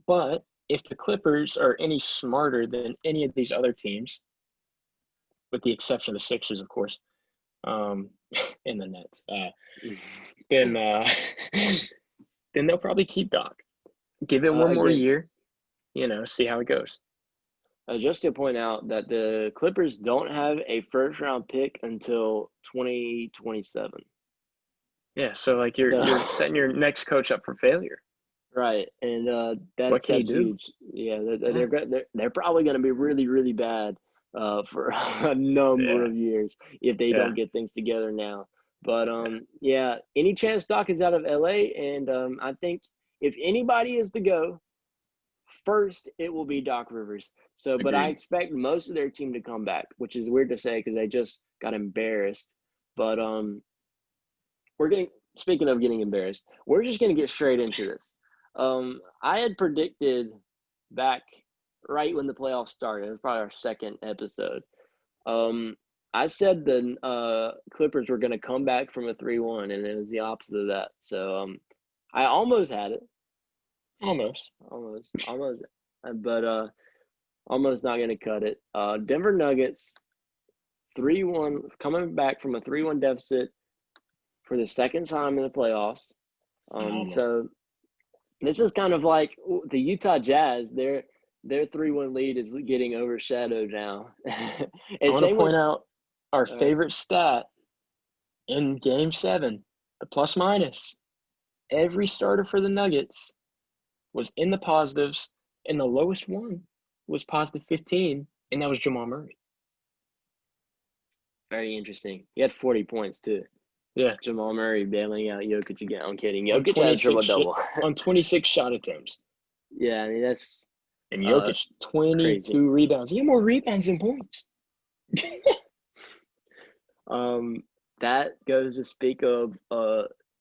But if the Clippers are any smarter than any of these other teams, with the exception of the Sixers, of course, and the Nets, then they'll probably keep Doc. Give it one more year, see how it goes. Just to point out that the Clippers don't have a first-round pick until 2027. Yeah, so you're setting your next coach up for failure. Right, and that's huge. Yeah, they're probably going to be really, really bad for a number of years if they don't get things together now. But any chance Doc is out of LA, and I think if anybody is to go, first it will be Doc Rivers. So, but I expect most of their team to come back, which is weird to say because they just got embarrassed. But speaking of getting embarrassed, we're just gonna get straight into this. I had predicted back right when the playoffs started. It was probably our second episode. I said the Clippers were going to come back from a 3-1, and it was the opposite of that. So I almost had it. Almost. But almost not going to cut it. Denver Nuggets, 3-1, coming back from a 3-1 deficit for the second time in the playoffs. So this is kind of like the Utah Jazz. Their 3-1 lead is getting overshadowed now. I want to point out our favorite stat in Game 7, the plus minus. Every starter for the Nuggets was in the positives, and the lowest one was positive 15, and that was Jamal Murray. Very interesting. He had 40 points, too. Yeah. Jamal Murray bailing out Jokic again. I'm kidding. Jokic had a triple-double. On 26 shot attempts. Yeah, I mean, that's – and Jokic, 22 crazy. Rebounds. He had more rebounds than points. That goes to speak of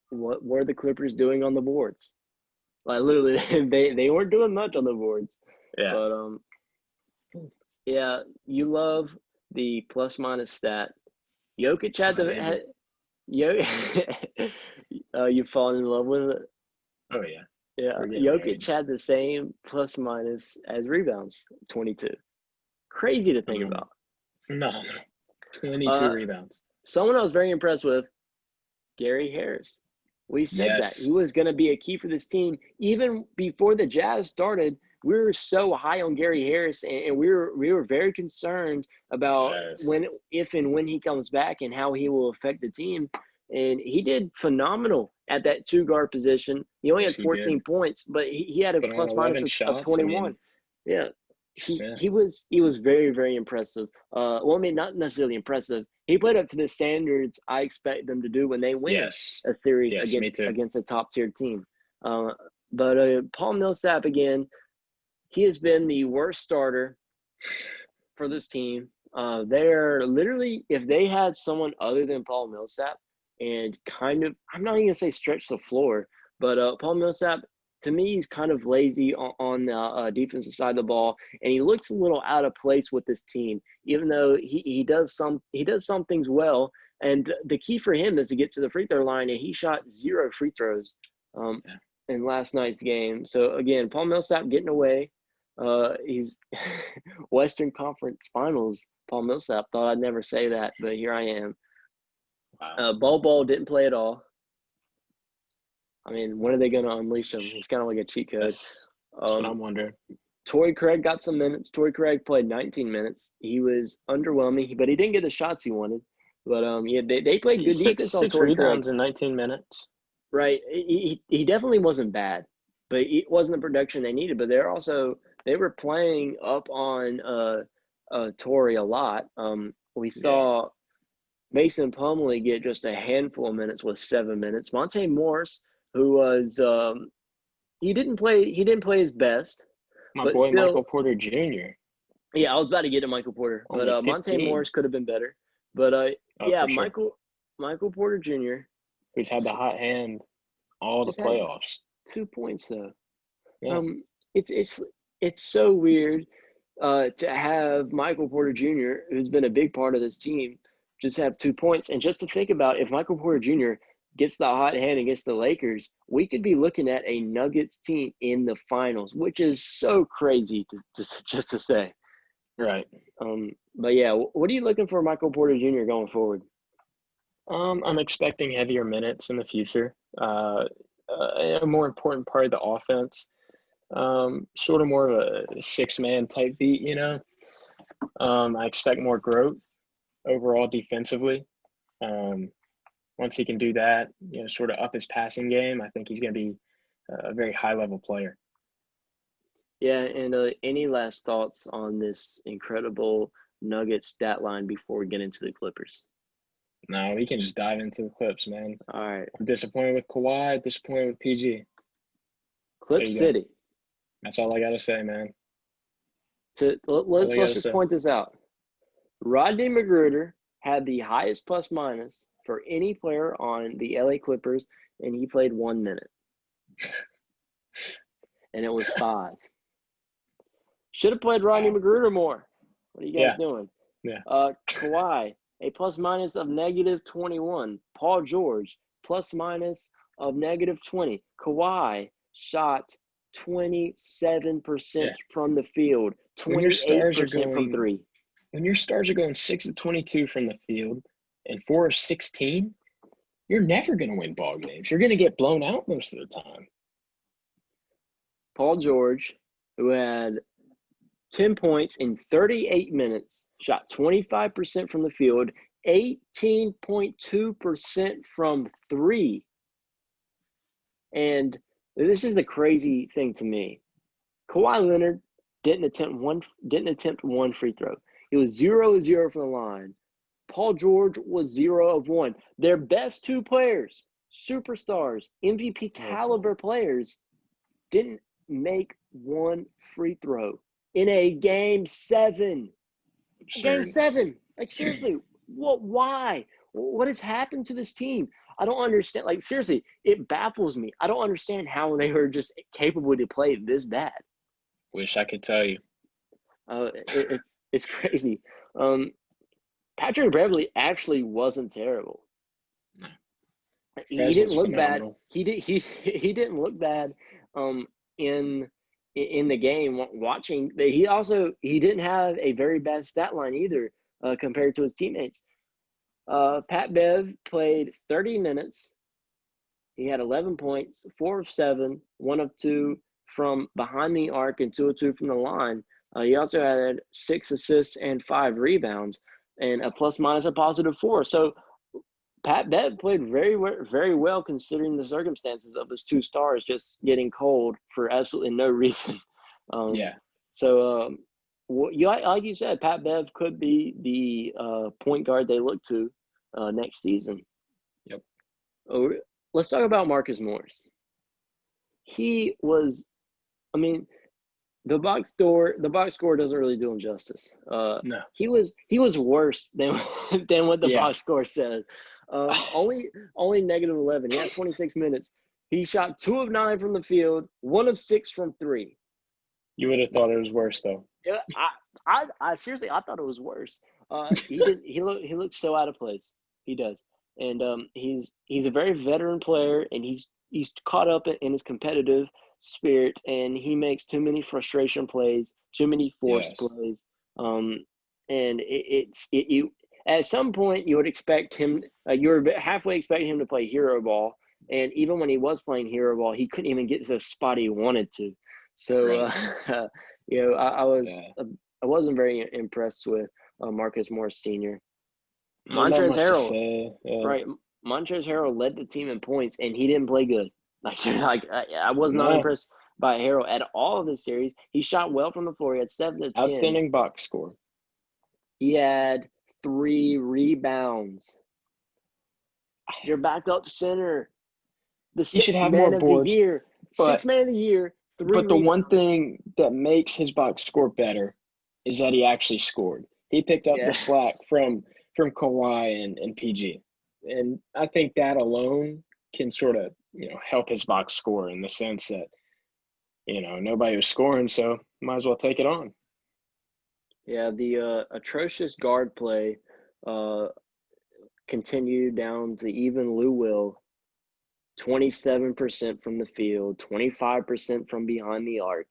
what were the Clippers doing on the boards. Like, literally, they weren't doing much on the boards. Yeah. But yeah, you love the plus minus stat. Jokic It's had my the baby. Yo, you've fallen in love with it. Oh yeah. Yeah, We're getting Jokic married. had the same plus minus as rebounds, 22. Crazy to think about. No. 22 Uh, rebounds. someone I was very impressed with, Gary Harris. We said that Yes. he was going to be a key for this team. Even before the Jazz started, we were so high on Gary Harris, and we were very concerned about Yes. when, if, and when he comes back and how he will affect the team. And he did phenomenal at that two guard position. He only Yes, had he 14 did. points, but he had a Put on plus minus 11 of shots. I 21. mean, Yeah, yeah. he was very, very impressive. Well, I mean, not necessarily impressive. He played up to the standards I expect them to do when they win Yes. a series Yes, me too. against a top tier team. Uh, but Paul Millsap again, he has been the worst starter for this team. They're literally, if they had someone other than Paul Millsap and kind of, I'm not even gonna say stretch the floor, but Paul Millsap, to me, he's kind of lazy on the defensive side of the ball, and he looks a little out of place with this team. Even though he does some things well, and the key for him is to get to the free throw line, and he shot 0 free throws um, Yeah. in last night's game. So again, Paul Millsap getting away. He's Western Conference Finals. Paul Millsap, thought I'd never say that, but here I am. Wow. Ball didn't play at all. I mean, when are they going to unleash him? He's kind of like a cheat code. That's what I'm wondering. Torrey Craig got some minutes. Torrey Craig played 19 minutes. He was underwhelming, but he didn't get the shots he wanted. But yeah, they played good defense on Six Torrey Craig. rebounds in 19 minutes. Right. He definitely wasn't bad, but it wasn't the production they needed. But they were playing up on Torrey a lot. We Yeah. saw Mason Plumlee get just a handful of minutes with 7 minutes. Monte Morris, who was he didn't play his best, My but boy still, Michael Porter Jr. yeah, I was about to get to Michael Porter, but Only Monte 15. Morris could have been better. But Oh, yeah, for sure. Michael Porter Jr. Who's had the hot hand all the just had playoffs. 2 points though. Yeah. Um, it's so weird to have Michael Porter Jr., who's been a big part of this team, just have 2 points. And just to think about, if Michael Porter Jr. gets the hot hand against the Lakers, we could be looking at a Nuggets team in the finals, which is so crazy just to say. Right. But yeah, what are you looking for Michael Porter Jr. going forward? I'm expecting heavier minutes in the future. A more important part of the offense. Sort of more of a six-man type beat, you know. I expect more growth overall defensively. Once he can do that, you know, sort of up his passing game, I think he's going to be a very high-level player. Yeah, and any last thoughts on this incredible Nuggets stat line before we get into the Clippers? No, we can just dive into the Clips, man. All right, I'm disappointed with Kawhi, disappointed with PG. Clip There you go. City. That's all I got to say, man. Let's All I got to just say. point this out. Rodney McGruder had the highest plus minus for any player on the LA Clippers, and he played 1 minute, and it was 5. Should have played Rodney Wow. McGruder more. What are you guys doing? Yeah. Kawhi, a plus minus of negative 21. Paul George, plus minus of negative 20. Kawhi shot 27% Yeah. from the field, When your stars are 28% from going 3. when your stars are going 6 of 22 from the field and 4 of 16, you're never going to win ball games. You're going to get blown out most of the time. Paul George, who had 10 points in 38 minutes, shot 25% from the field, 18.2% from 3. And this is the crazy thing to me. Kawhi Leonard didn't attempt one free throw. He was 0 of 0 from the line. Paul George was 0 of 1. Their best 2 players, superstars, MVP caliber players, didn't make 1 free throw in a game 7. Absurd. Game 7. Like, seriously, why? What has happened to this team? I don't understand. Like, seriously, it baffles me. I don't understand how they were just capable to play this bad. Wish I could tell you. It's crazy. Patrick Beverly actually wasn't terrible. No. He didn't Pederson's look bad. phenomenal. He didn't look bad. In the game watching. He didn't have a very bad stat line either compared to his teammates. Pat Bev played 30 minutes. He had 11 points, 4 of 7, 1 of 2 from behind the arc, and 2 of 2 from the line. He also had 6 assists and 5 rebounds, and a plus minus a positive 4. So Pat Bev played very well considering the circumstances of his 2 stars just getting cold for absolutely no reason. Yeah. So, like you said, Pat Bev could be the point guard they look to next season. Yep. Let's talk about Marcus Morris. He was, I mean, the box score doesn't really do him justice. No. He was worse than what the Yeah. box score says. Only -11. He had 26 minutes. He shot 2 of 9 from the field, 1 of 6 from 3. You would have thought it was worse though. Yeah, I seriously, I thought it was worse. He looks so out of place. He does, and he's a very veteran player, and he's caught up in his competitive spirit, and he makes too many frustration plays, too many forced Yes. plays. And you at some point you would expect him. You were halfway expecting him to play hero ball, and even when he was playing hero ball, he couldn't even get to the spot he wanted to. So, Right. I wasn't very impressed with Marcus Morris Sr. Not Montrezl much to Harrell, say. right? Montrezl Harrell led the team in points, and he didn't play good. I was not No. impressed by Harrell at all this series. He shot well from the floor. He had 7 of 10. Outstanding box score. He had 3 rebounds. Your backup center, the He should sixth have more man of the boards, year, but 6th man of the year, 3 the one rebounds. thing that makes his box score better is that he actually scored. He picked up the Yeah. slack from Kawhi and PG, and I think that alone can sort of help his box score in the sense that nobody was scoring, so might as well take it on. Yeah, the atrocious guard play continued down to even Lou Will. 27% from the field, 25% from behind the arc.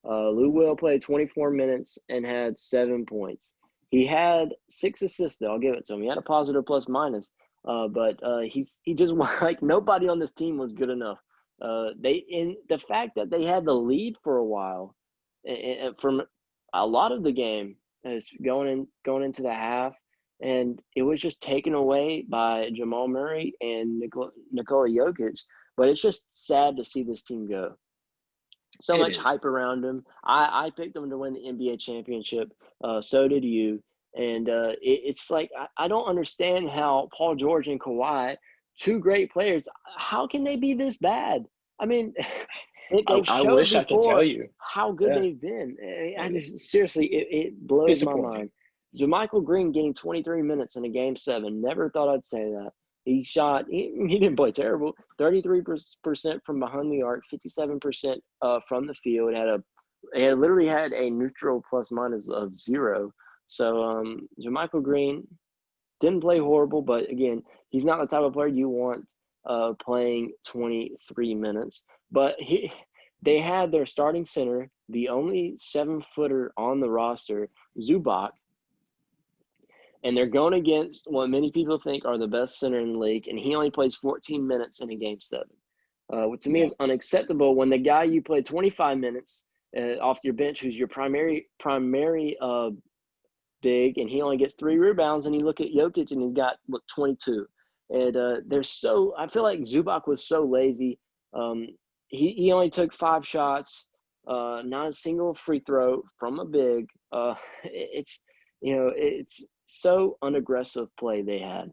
Lou Will played 24 minutes and had 7 points. He had 6 assists, though. I'll give it to him. He had a positive plus minus, but he just like nobody on this team was good enough. The fact that they had the lead for a while, from a lot of the game, is going into the half, and it was just taken away by Jamal Murray and Nikola Jokic. But it's just sad to see this team go. So It much is. hype around them. I picked them to win the NBA championship. So did you. And it's like I don't understand how Paul George and Kawhi, 2 great players, how can they be this bad? I mean, they've I showed wish I could tell before you. how good Yeah. they've been. I just seriously, it It's blows my disappointing. mind. JaMychal Green getting 23 minutes in a game 7. Never thought I'd say that. He shot. He didn't play terrible. 33% from behind the arc, 57% from the field. Literally had a neutral plus minus of 0. So JaMychal Green didn't play horrible, but again, he's not the type of player you want playing 23 minutes. But they had their starting center, the only 7-footer on the roster, Zubac, and they're going against what many people think are the best center in the league, and he only plays 14 minutes in a game 7. Which to me is unacceptable when the guy you play 25 minutes off your bench, who's your primary big, and he only gets 3 rebounds, and you look at Jokic and he's got 22. And I feel like Zubac was so lazy. He only took 5 shots, not a single free throw from a big. It's so unaggressive play they had.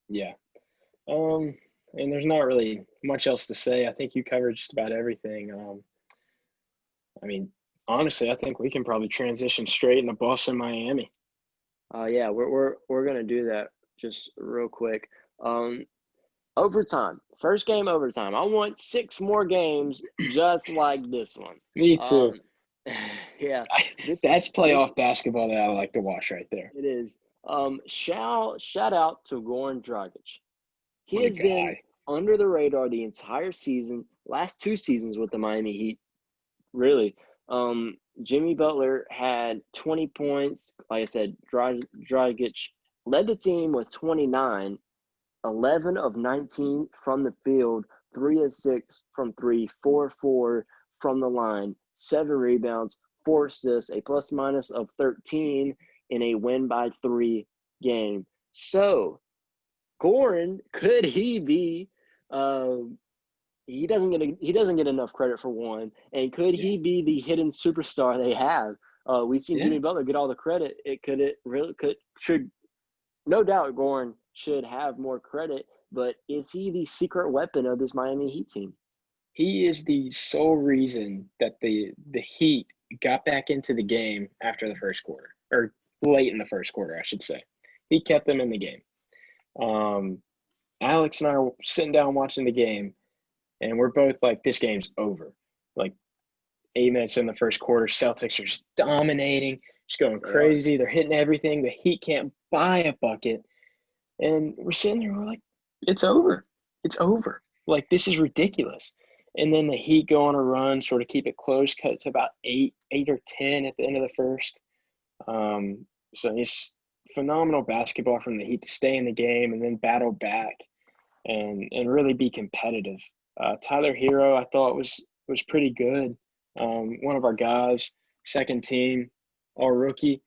Yeah. And there's not really much else to say. I think you covered just about everything. I mean, honestly, I think we can probably transition straight into Boston, Miami. Yeah, we're gonna do that just real quick. Overtime, first game overtime. I want 6 more games just like this one. Me too. Yeah, That's this playoff basketball that I like to watch right there. it is. Shout out to Goran Dragic. He What a has been guy. under the radar the entire season, last 2 seasons with the Miami Heat. Really, Jimmy Butler had 20 points. Like I said, Dragic led the team with 29, 11 of 19 from the field, 3 of 6 from three, 4 of 4 from the line, 7 rebounds, 4 assists, a plus minus of 13 in a win by 3 game. So, Goran, could he be? Um, he doesn't get enough credit for one, and could Yeah. he be the hidden superstar they have? We've seen Yeah. Jimmy Butler get all the credit. It really could should no doubt Goran should have more credit, but is he the secret weapon of this Miami Heat team? He is the sole reason that the Heat got back into the game after the first quarter, or late in the first quarter, I should say. He kept them in the game. Um, Alex and I are sitting down watching the game, and we're both like, this game's over. Like 8 minutes in the first quarter, Celtics are just dominating, just going They are. crazy. They're hitting everything. The Heat can't buy a bucket. And we're sitting there, we're like, it's over. It's over. Like, this is ridiculous. And then the Heat go on a run, sort of keep it close, cut to about eight or 10 at the end of the first. So it's phenomenal basketball from the Heat to stay in the game and then battle back and really be competitive. Tyler Hero, I thought was pretty good. One of our guys, second team, all rookie.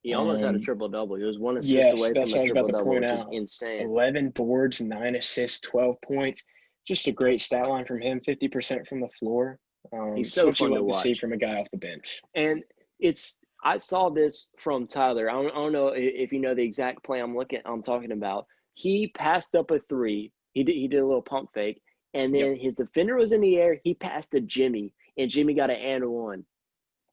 He almost had a Um, triple double. He was one assist Yes, away from that's a what I was about triple to double, point which is out. insane. 11 boards, 9 assists, 12 points. Just a great stat line from him, 50% from the floor. He's It's so what you fun to love to see watch. from a guy off the bench. And I saw this from Tyler. I don't know if you know the exact play I'm talking about. He passed up a three. He did a little pump fake, and Yep. then his defender was in the air. He passed to Jimmy, and Jimmy got an and one.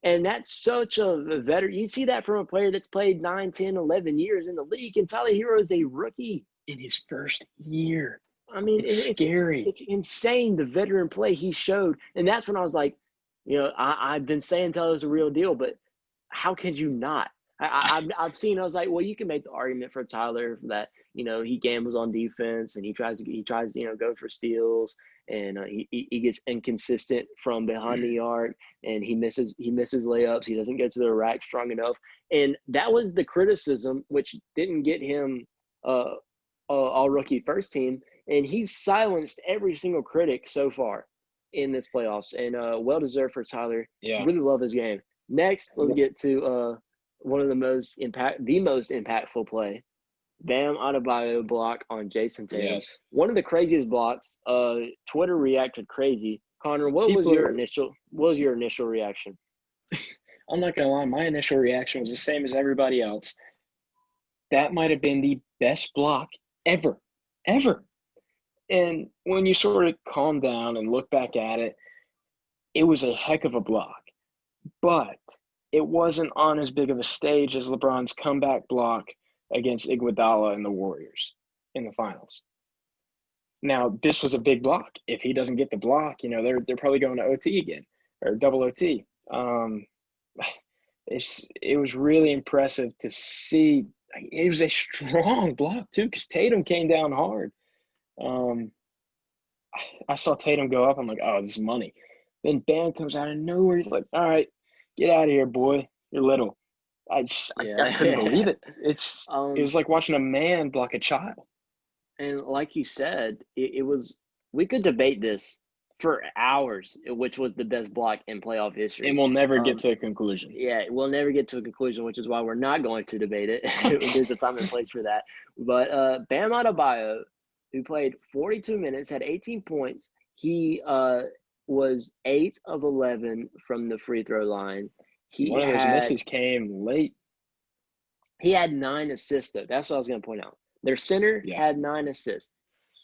And that's such a veteran. You see that from a player that's played 9, 10, 11 years in the league, and Tyler Hero is a rookie. In his first year. I mean, It's scary. it's insane the veteran play he showed, and that's when I was like, I've been saying Tyler's a real deal, but how could you not? I've seen. I was like, well, you can make the argument for Tyler that he gambles on defense and he tries to go for steals and he gets inconsistent from behind the arc and he misses layups. He doesn't get to the rack strong enough, and that was the criticism, which didn't get him all rookie first team, and he's silenced every single critic so far in this playoffs, and well deserved for Tyler. Yeah. Really love his game. Next, let's get to one of the most impactful play. Bam Adebayo block on Jason Tatum. Yes. One of the craziest blocks. Twitter reacted crazy. Connor, what was People your are, initial reaction? I'm not going to lie, my initial reaction was the same as everybody else. That might have been the best block ever. And when you sort of calm down and look back at it, it was a heck of a block. But it wasn't on as big of a stage as LeBron's comeback block against Iguodala and the Warriors in the finals. Now, this was a big block. If he doesn't get the block, they're probably going to OT again or double OT. It was really impressive to see. It was a strong block too, because Tatum came down hard. I saw Tatum go up. I'm like, oh, this is money. Then Bam comes out of nowhere. He's like, all right, get out of here, boy. You're little. I couldn't believe it. It was like watching a man block a child. And like you said, we could debate this for hours, which was the best block in playoff history. And we'll never get to a conclusion. Yeah, we'll never get to a conclusion, which is why we're not going to debate it. There's a time and place for that. But Bam Adebayo, who played 42 minutes, had 18 points. He was 8 of 11 from the free throw line. One of those misses came late. He had 9 assists, though. That's what I was going to point out. Their center had 9 assists.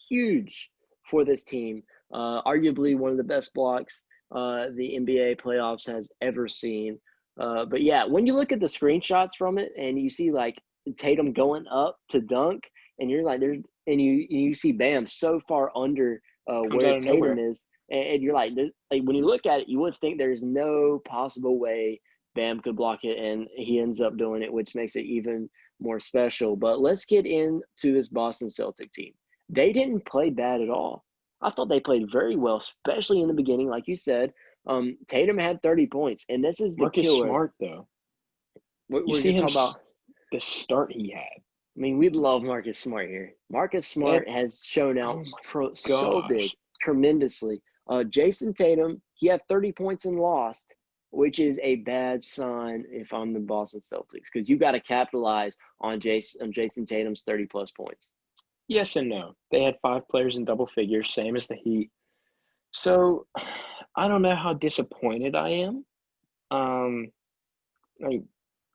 Huge for this team. Arguably one of the best blocks the NBA playoffs has ever seen. But yeah, when you look at the screenshots from it and you see like Tatum going up to dunk, and you're like, you see Bam so far under Comes where out of Tatum nowhere. is, and you're like, when you look at it, you would think there's no possible way Bam could block it, and he ends up doing it, which makes it even more special. But let's get into this Boston Celtic team. They didn't play bad at all. I thought they played very well, especially in the beginning, like you said. Tatum had 30 points, and this is the Marcus killer. Smart, though. You We're see going to him, talk about. the start he had. I mean, we love Marcus Smart here. Marcus That, Smart has shown out oh my so big, gosh. tremendously. Jason Tatum, he had 30 points and lost, which is a bad sign if I'm the Boston Celtics, because you got to capitalize on Jason Tatum's 30-plus points. Yes and no. They had 5 players in double figures, same as the Heat. So I don't know how disappointed I am. Like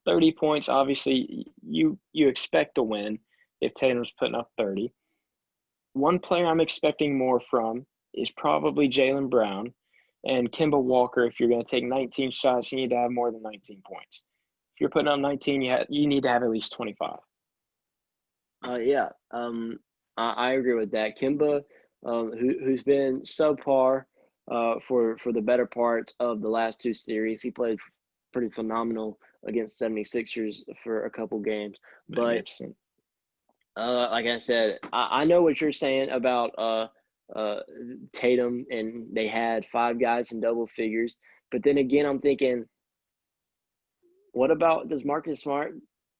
30 points, obviously, you expect to win if Tatum's putting up 30. One player I'm expecting more from is probably Jaylen Brown and Kemba Walker. If you're going to take 19 shots, you need to have more than 19 points. If you're putting up 19, you need to have at least 25. Yeah, I agree with that. Kimba, who's been subpar for the better part of the last two series. He played pretty phenomenal against 76ers for a couple games. But Magnificent. like I said, I know what you're saying about Tatum, and they had 5 guys in double figures. But then again, I'm thinking, what about, does Marcus Smart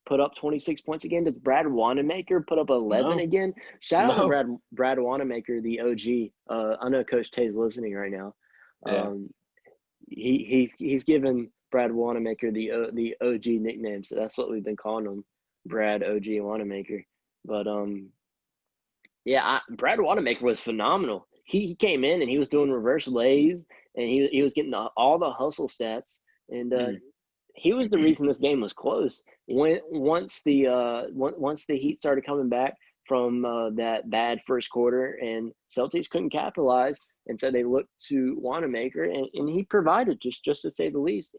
put up 26 points again? Does Brad Wanamaker put up 11 No, again? Shout out to no. Brad Wanamaker, the OG. I know Coach Tay's listening right now. Yeah. Um, he's given Brad Wanamaker the OG nickname, so that's what we've been calling him, Brad OG Wanamaker. But yeah, Brad Wanamaker was phenomenal. He came in and he was doing reverse lays, and he was getting all the hustle stats, and Mhm. he was the reason this game was close. Once the Heat started coming back from that bad first quarter, and Celtics couldn't capitalize, and so they looked to Wanamaker, and he provided, just to say the least.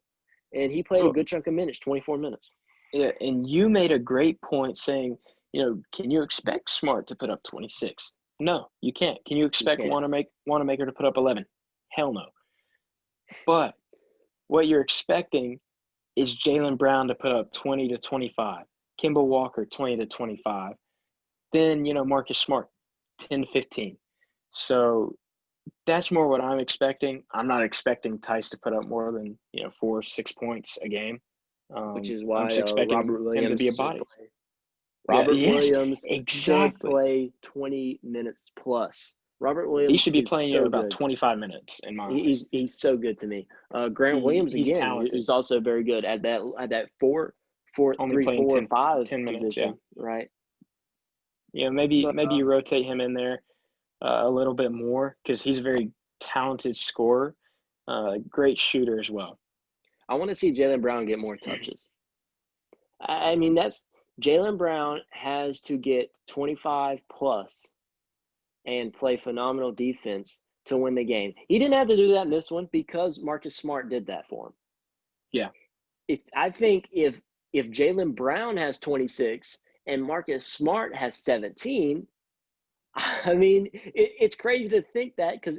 And he played a Well, good chunk of minutes, 24 minutes. yeah, and you made a great point saying, can you expect Smart to put up 26? No, you can't. Can you You expect can't. Wanamaker to put up 11? Hell no. But what you're expecting is Jaylen Brown to put up 20 to 25, Kemba Walker 20 to 25, then, Marcus Smart 10 to 15. So that's more what I'm expecting. I'm not expecting Tice to put up more than, 4 6 points a game. Which is I'm why just expecting Robert him to be a Williams should body. play. Yeah, Robert yes, Williams should exactly. play 20 minutes plus. Robert He Williams should be is playing you so about good. 25 minutes in my eyes. He's so good to me. Grant Williams He's again talented. is also very good at that four Only three playing four 10, five 10 minutes, yeah. position, right? Maybe But maybe you rotate him in there a little bit more because he's a very talented scorer, great shooter as well. I want to see Jaylen Brown get more touches. I mean, that's Jaylen Brown has to get 25 plus and play phenomenal defense to win the game. He didn't have to do that in this one because Marcus Smart did that for him. Yeah. I think if Jaylen Brown has 26 and Marcus Smart has 17, I mean, it's crazy to think that, because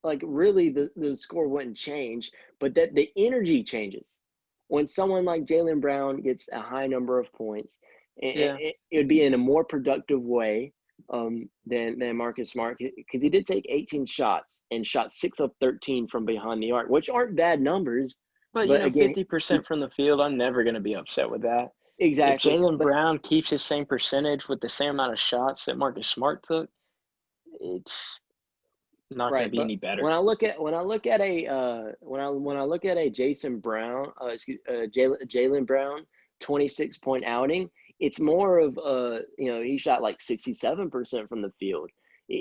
like really the score wouldn't change, but that the energy changes when someone like Jaylen Brown gets a high number of points. Yeah. It would be in a more productive way than Marcus Smart, because he did take 18 shots and shot 6 of 13 from behind the arc, which aren't bad numbers. But, But again, 50% from the field, I'm never going to be upset with that. If exactly. Jaylen But Brown keeps his same percentage with the same amount of shots that Marcus Smart took, it's not going to right, be but any better. when I look at a Jason Brown, Jaylen Brown 26-point outing, it's more of he shot like 67% from the field.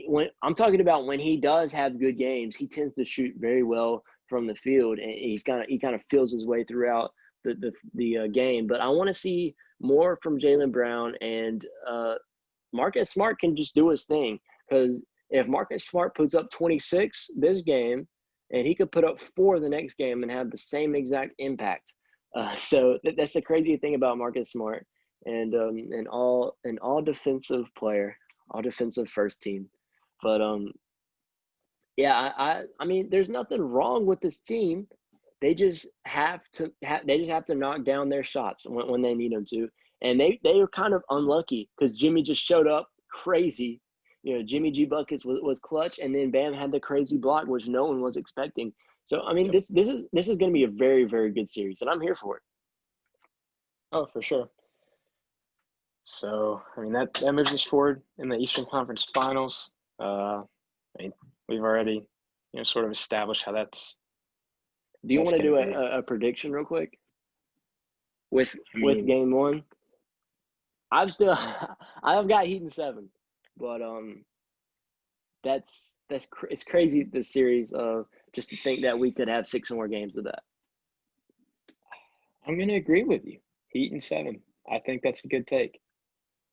When I'm talking about when he does have good games, he tends to shoot very well from the field, and he kind of feels his way throughout the game. But I want to see more from Jaylen Brown, and Marcus Smart can just do his thing, because if Marcus Smart puts up 26 this game, and he could put up 4 the next game and have the same exact impact. So that's the crazy thing about Marcus Smart, and an all defensive player, all defensive first team. But Yeah, I mean, there's nothing wrong with this team. They just have to they just have to knock down their shots when they need them to. And they were kind of unlucky because Jimmy just showed up crazy. You know, Jimmy G buckets was clutch, and then Bam had the crazy block, which no one was expecting. So I mean, Yep. this is going to be a very very good series, and I'm here for it. Oh, for sure. So, I mean, that moves us forward in the Eastern Conference Finals. I mean, we've already, sort of established how Do you that's want to going to do be. a prediction real quick with I mean, game one? I'm still I've got Heat in 7, but it's crazy this series. Just to think that we could have 6 more games of that. I'm going to agree with you. Heat and 7. I think that's a good take.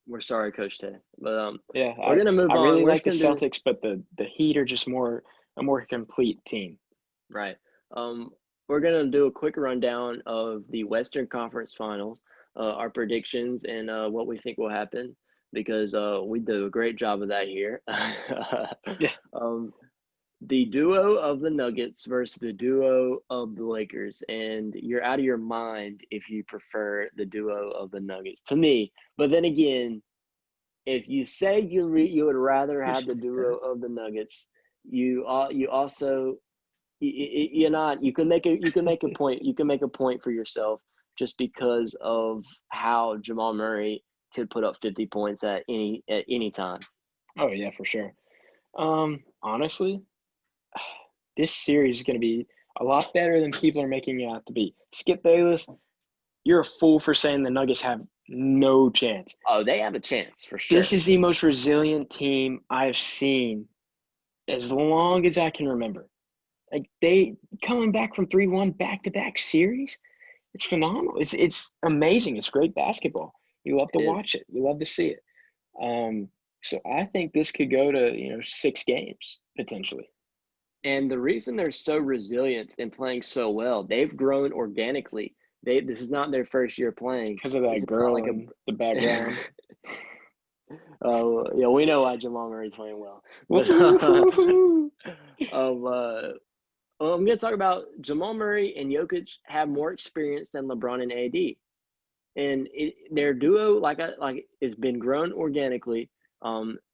We're sorry, Coach Tay, but Yeah, we're gonna move I on. really We're like just the gonna do Celtics, but the Heat are just a more complete team. right. Um, we're gonna do a quick rundown of the Western Conference Finals, our predictions, and what we think will happen because we do a great job of that here. Yeah. um, the duo of the Nuggets versus the duo of the Lakers, and you're out of your mind if you prefer the duo of the Nuggets to me. But then again, if you say you would rather have the duo of the Nuggets, you also you're not you can make a point for yourself just because of how Jamal Murray could put up 50 points at any time. Oh yeah, for sure. Honestly, this series is going to be a lot better than people are making it out to be. Skip Bayless, you're a fool for saying the Nuggets have no chance. Oh, they have a chance for This sure. is the most resilient team I've seen as long as I can remember. Like they coming back from 3-1 back-to-back series, it's phenomenal. It's amazing. It's great basketball. You love to It is. watch it. You love to see it. So I think this could go to 6 games potentially. And the reason they're so resilient and playing so well, they've grown organically. This is not their first year It's playing. because of This that is not girl like in the background. a yeah, we know why Jamal Murray's playing well. But Woo-hoo-hoo-hoo. um, uh, I'm going to talk about Jamal Murray and Jokic have more experience than LeBron and AD, and their duo like has been grown organically.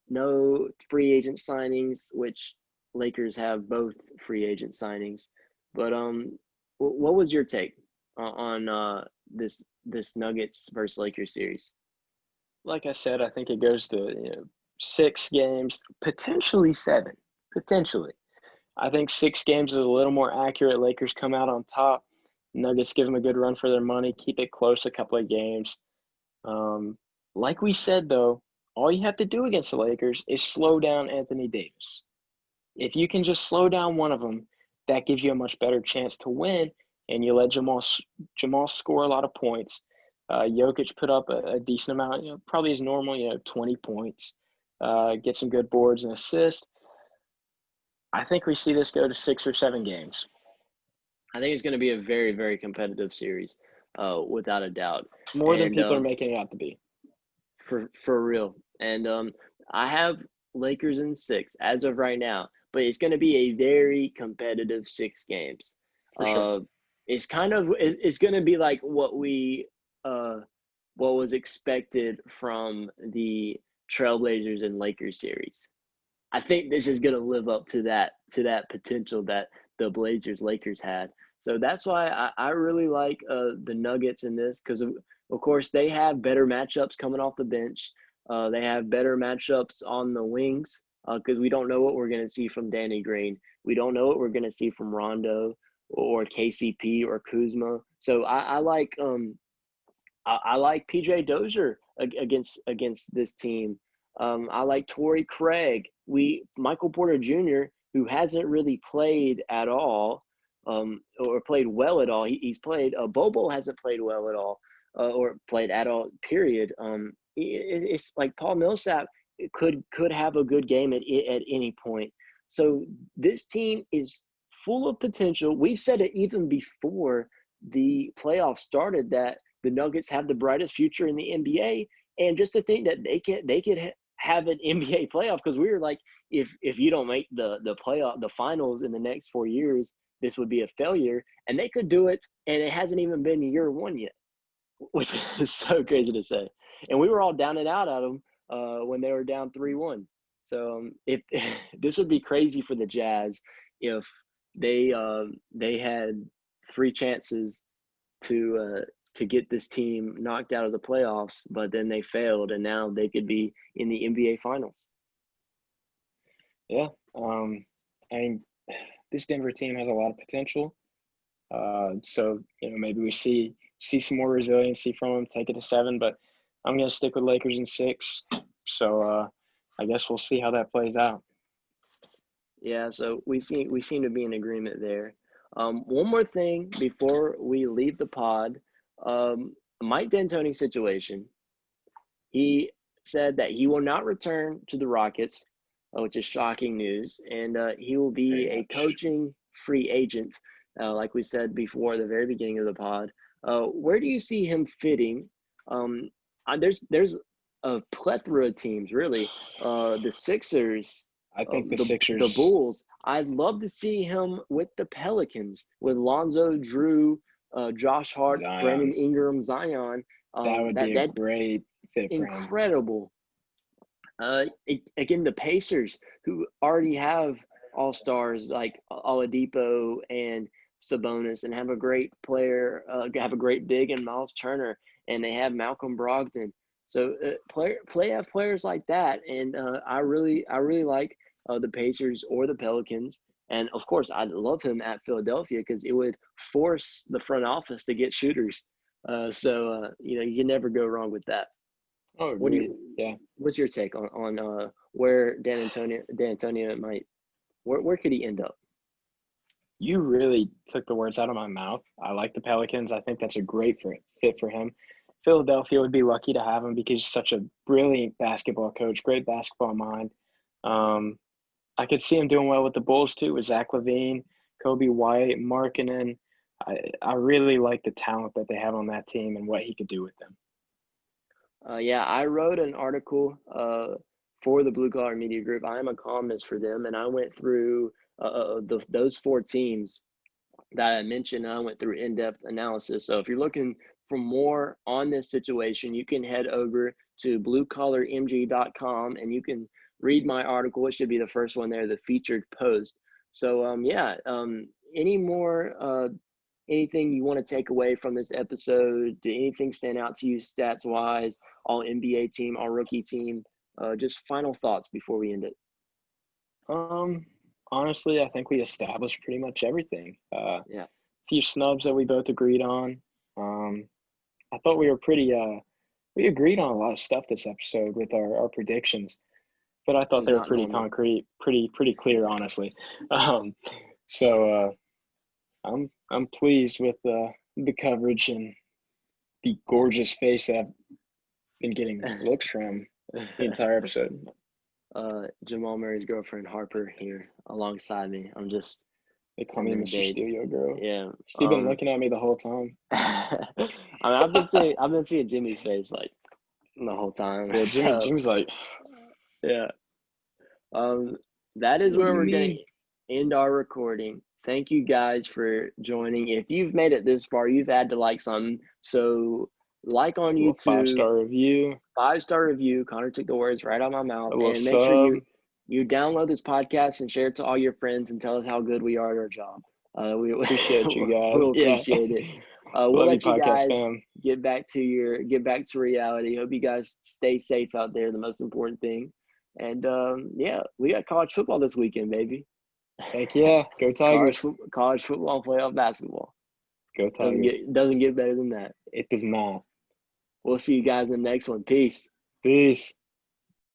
No free agent signings, which Lakers have both free agent signings. But what was your take on this Nuggets versus Lakers series? Like I said, I think it goes to 6 games, potentially 7, potentially. I think 6 games is a little more accurate. Lakers come out on top. Nuggets give them a good run for their money, keep it close a couple of games. Um, like we said, though, all you have to do against the Lakers is slow down Anthony Davis. If you can just slow down one of them, that gives you a much better chance to win, and you let Jamal score a lot of points. Jokic put up a decent amount, probably as normal, 20 points. Get some good boards and assists. I think we see this go to 6 or 7 games. I think it's going to be a very, very competitive series, without a doubt. More than And people are making it out to be. for real. And I have Lakers in 6 as of right now, but it's going to be a very competitive 6 games. For sure. Uh, it's going to be like uh, what was expected from the Trailblazers and Lakers series. I think this is going to live up to that potential that the Blazers Lakers had. So that's why I really like the Nuggets in this because of course they have better matchups coming off the bench. They have better matchups on the wings because we don't know what we're going to see from Danny Green. We don't know what we're going to see from Rondo or KCP or Kuzma. So I like PJ Dozier against this team. I like Torrey Craig. Michael Porter Jr., who hasn't really played at all, or played well at all. He's played. Bobo hasn't played well at all, or played at all. Period. It's like Paul Millsap could have a good game at any point. So this team is full of potential. We've said it even before the playoffs started that the Nuggets have the brightest future in the NBA, and just to think that they could have an NBA playoff because we were like, if you don't make the playoff, the finals in the next 4 years, this would be a failure. And they could do it, and it hasn't even been year one yet, which is so crazy to say. And we were all down and out at them when they were down 3-1. So if this would be crazy for the Jazz if they had 3 chances to get this team knocked out of the playoffs, but then they failed, and now they could be in the NBA Finals. Yeah, I mean, this Denver team has a lot of potential. So maybe we see some more resiliency from them, take it to 7. But I'm gonna stick with Lakers in 6. So I guess we'll see how that plays out. Yeah, so we seem to be in agreement there. One more thing before we leave the pod, Mike D'Antoni's situation. He said that he will not return to the Rockets, which is shocking news, and he will be a coaching free agent, like we said before, the very beginning of the pod. Where do you see him fitting? There's a plethora of teams, really. The Sixers. I think the Sixers. The Bulls. I'd love to see him with the Pelicans, with Lonzo, Drew, Josh Hart, Zion. Brandon Ingram, Zion. That would be a great fit for him. Incredible. Again, the Pacers, who already have all-stars like Oladipo and Sabonis, and have a great player, have a great big in Miles Turner, and they have Malcolm Brogdon. So have players like that, and I really like the Pacers or the Pelicans. And of course, I'd love him at Philadelphia because it would force the front office to get shooters. So you can never go wrong with that. Oh, what's your take on where D'Antonio might, where could he end up? You really took the words out of my mouth. I like the Pelicans. I think that's a great fit for him. Philadelphia would be lucky to have him because he's such a brilliant basketball coach, great basketball mind. I could see him doing well with the Bulls too, with Zach LaVine, Kobe White, Markkanen. I really like the talent that they have on that team and what he could do with them. I wrote an article for the Blue Collar Media Group. I am a columnist for them, and I went through those 4 teams that I mentioned. I went through in-depth analysis. So if you're looking for more on this situation, you can head over to bluecollarmg.com and you can read my article. It should be the first one there, the featured post. So anything you want to take away from this episode? Did anything stand out to you stats wise? All NBA team, all rookie team? Just final thoughts before we end it. Honestly, I think we established pretty much everything. A few snubs that we both agreed on. I thought we were we agreed on a lot of stuff this episode with our predictions, but I thought they were pretty concrete, pretty clear, honestly. So I'm pleased with the coverage and the gorgeous face that I've been getting looks from the entire episode. Jamal Murray's girlfriend Harper here alongside me. They call me Mr. Studio Girl. Yeah, she's been looking at me the whole time. I've been seeing Jimmy's face like the whole time. Yeah, Jimmy's like, yeah. That is where we're gonna end our recording. Thank you guys for joining. If you've made it this far, you've had to like something. So like on YouTube. 5-star review. 5-star review. Connor took the words right out of my mouth. And make sure you download this podcast and share it to all your friends and tell us how good we are at our job. We appreciate you guys. We'll appreciate it. We'll let you guys fam. get back to reality. Hope you guys stay safe out there. The most important thing. And we got college football this weekend, baby. Heck yeah, go Tigers! College football, playoff basketball. Go Tigers! Doesn't get better than that. It does not. We'll see you guys in the next one. Peace. Peace.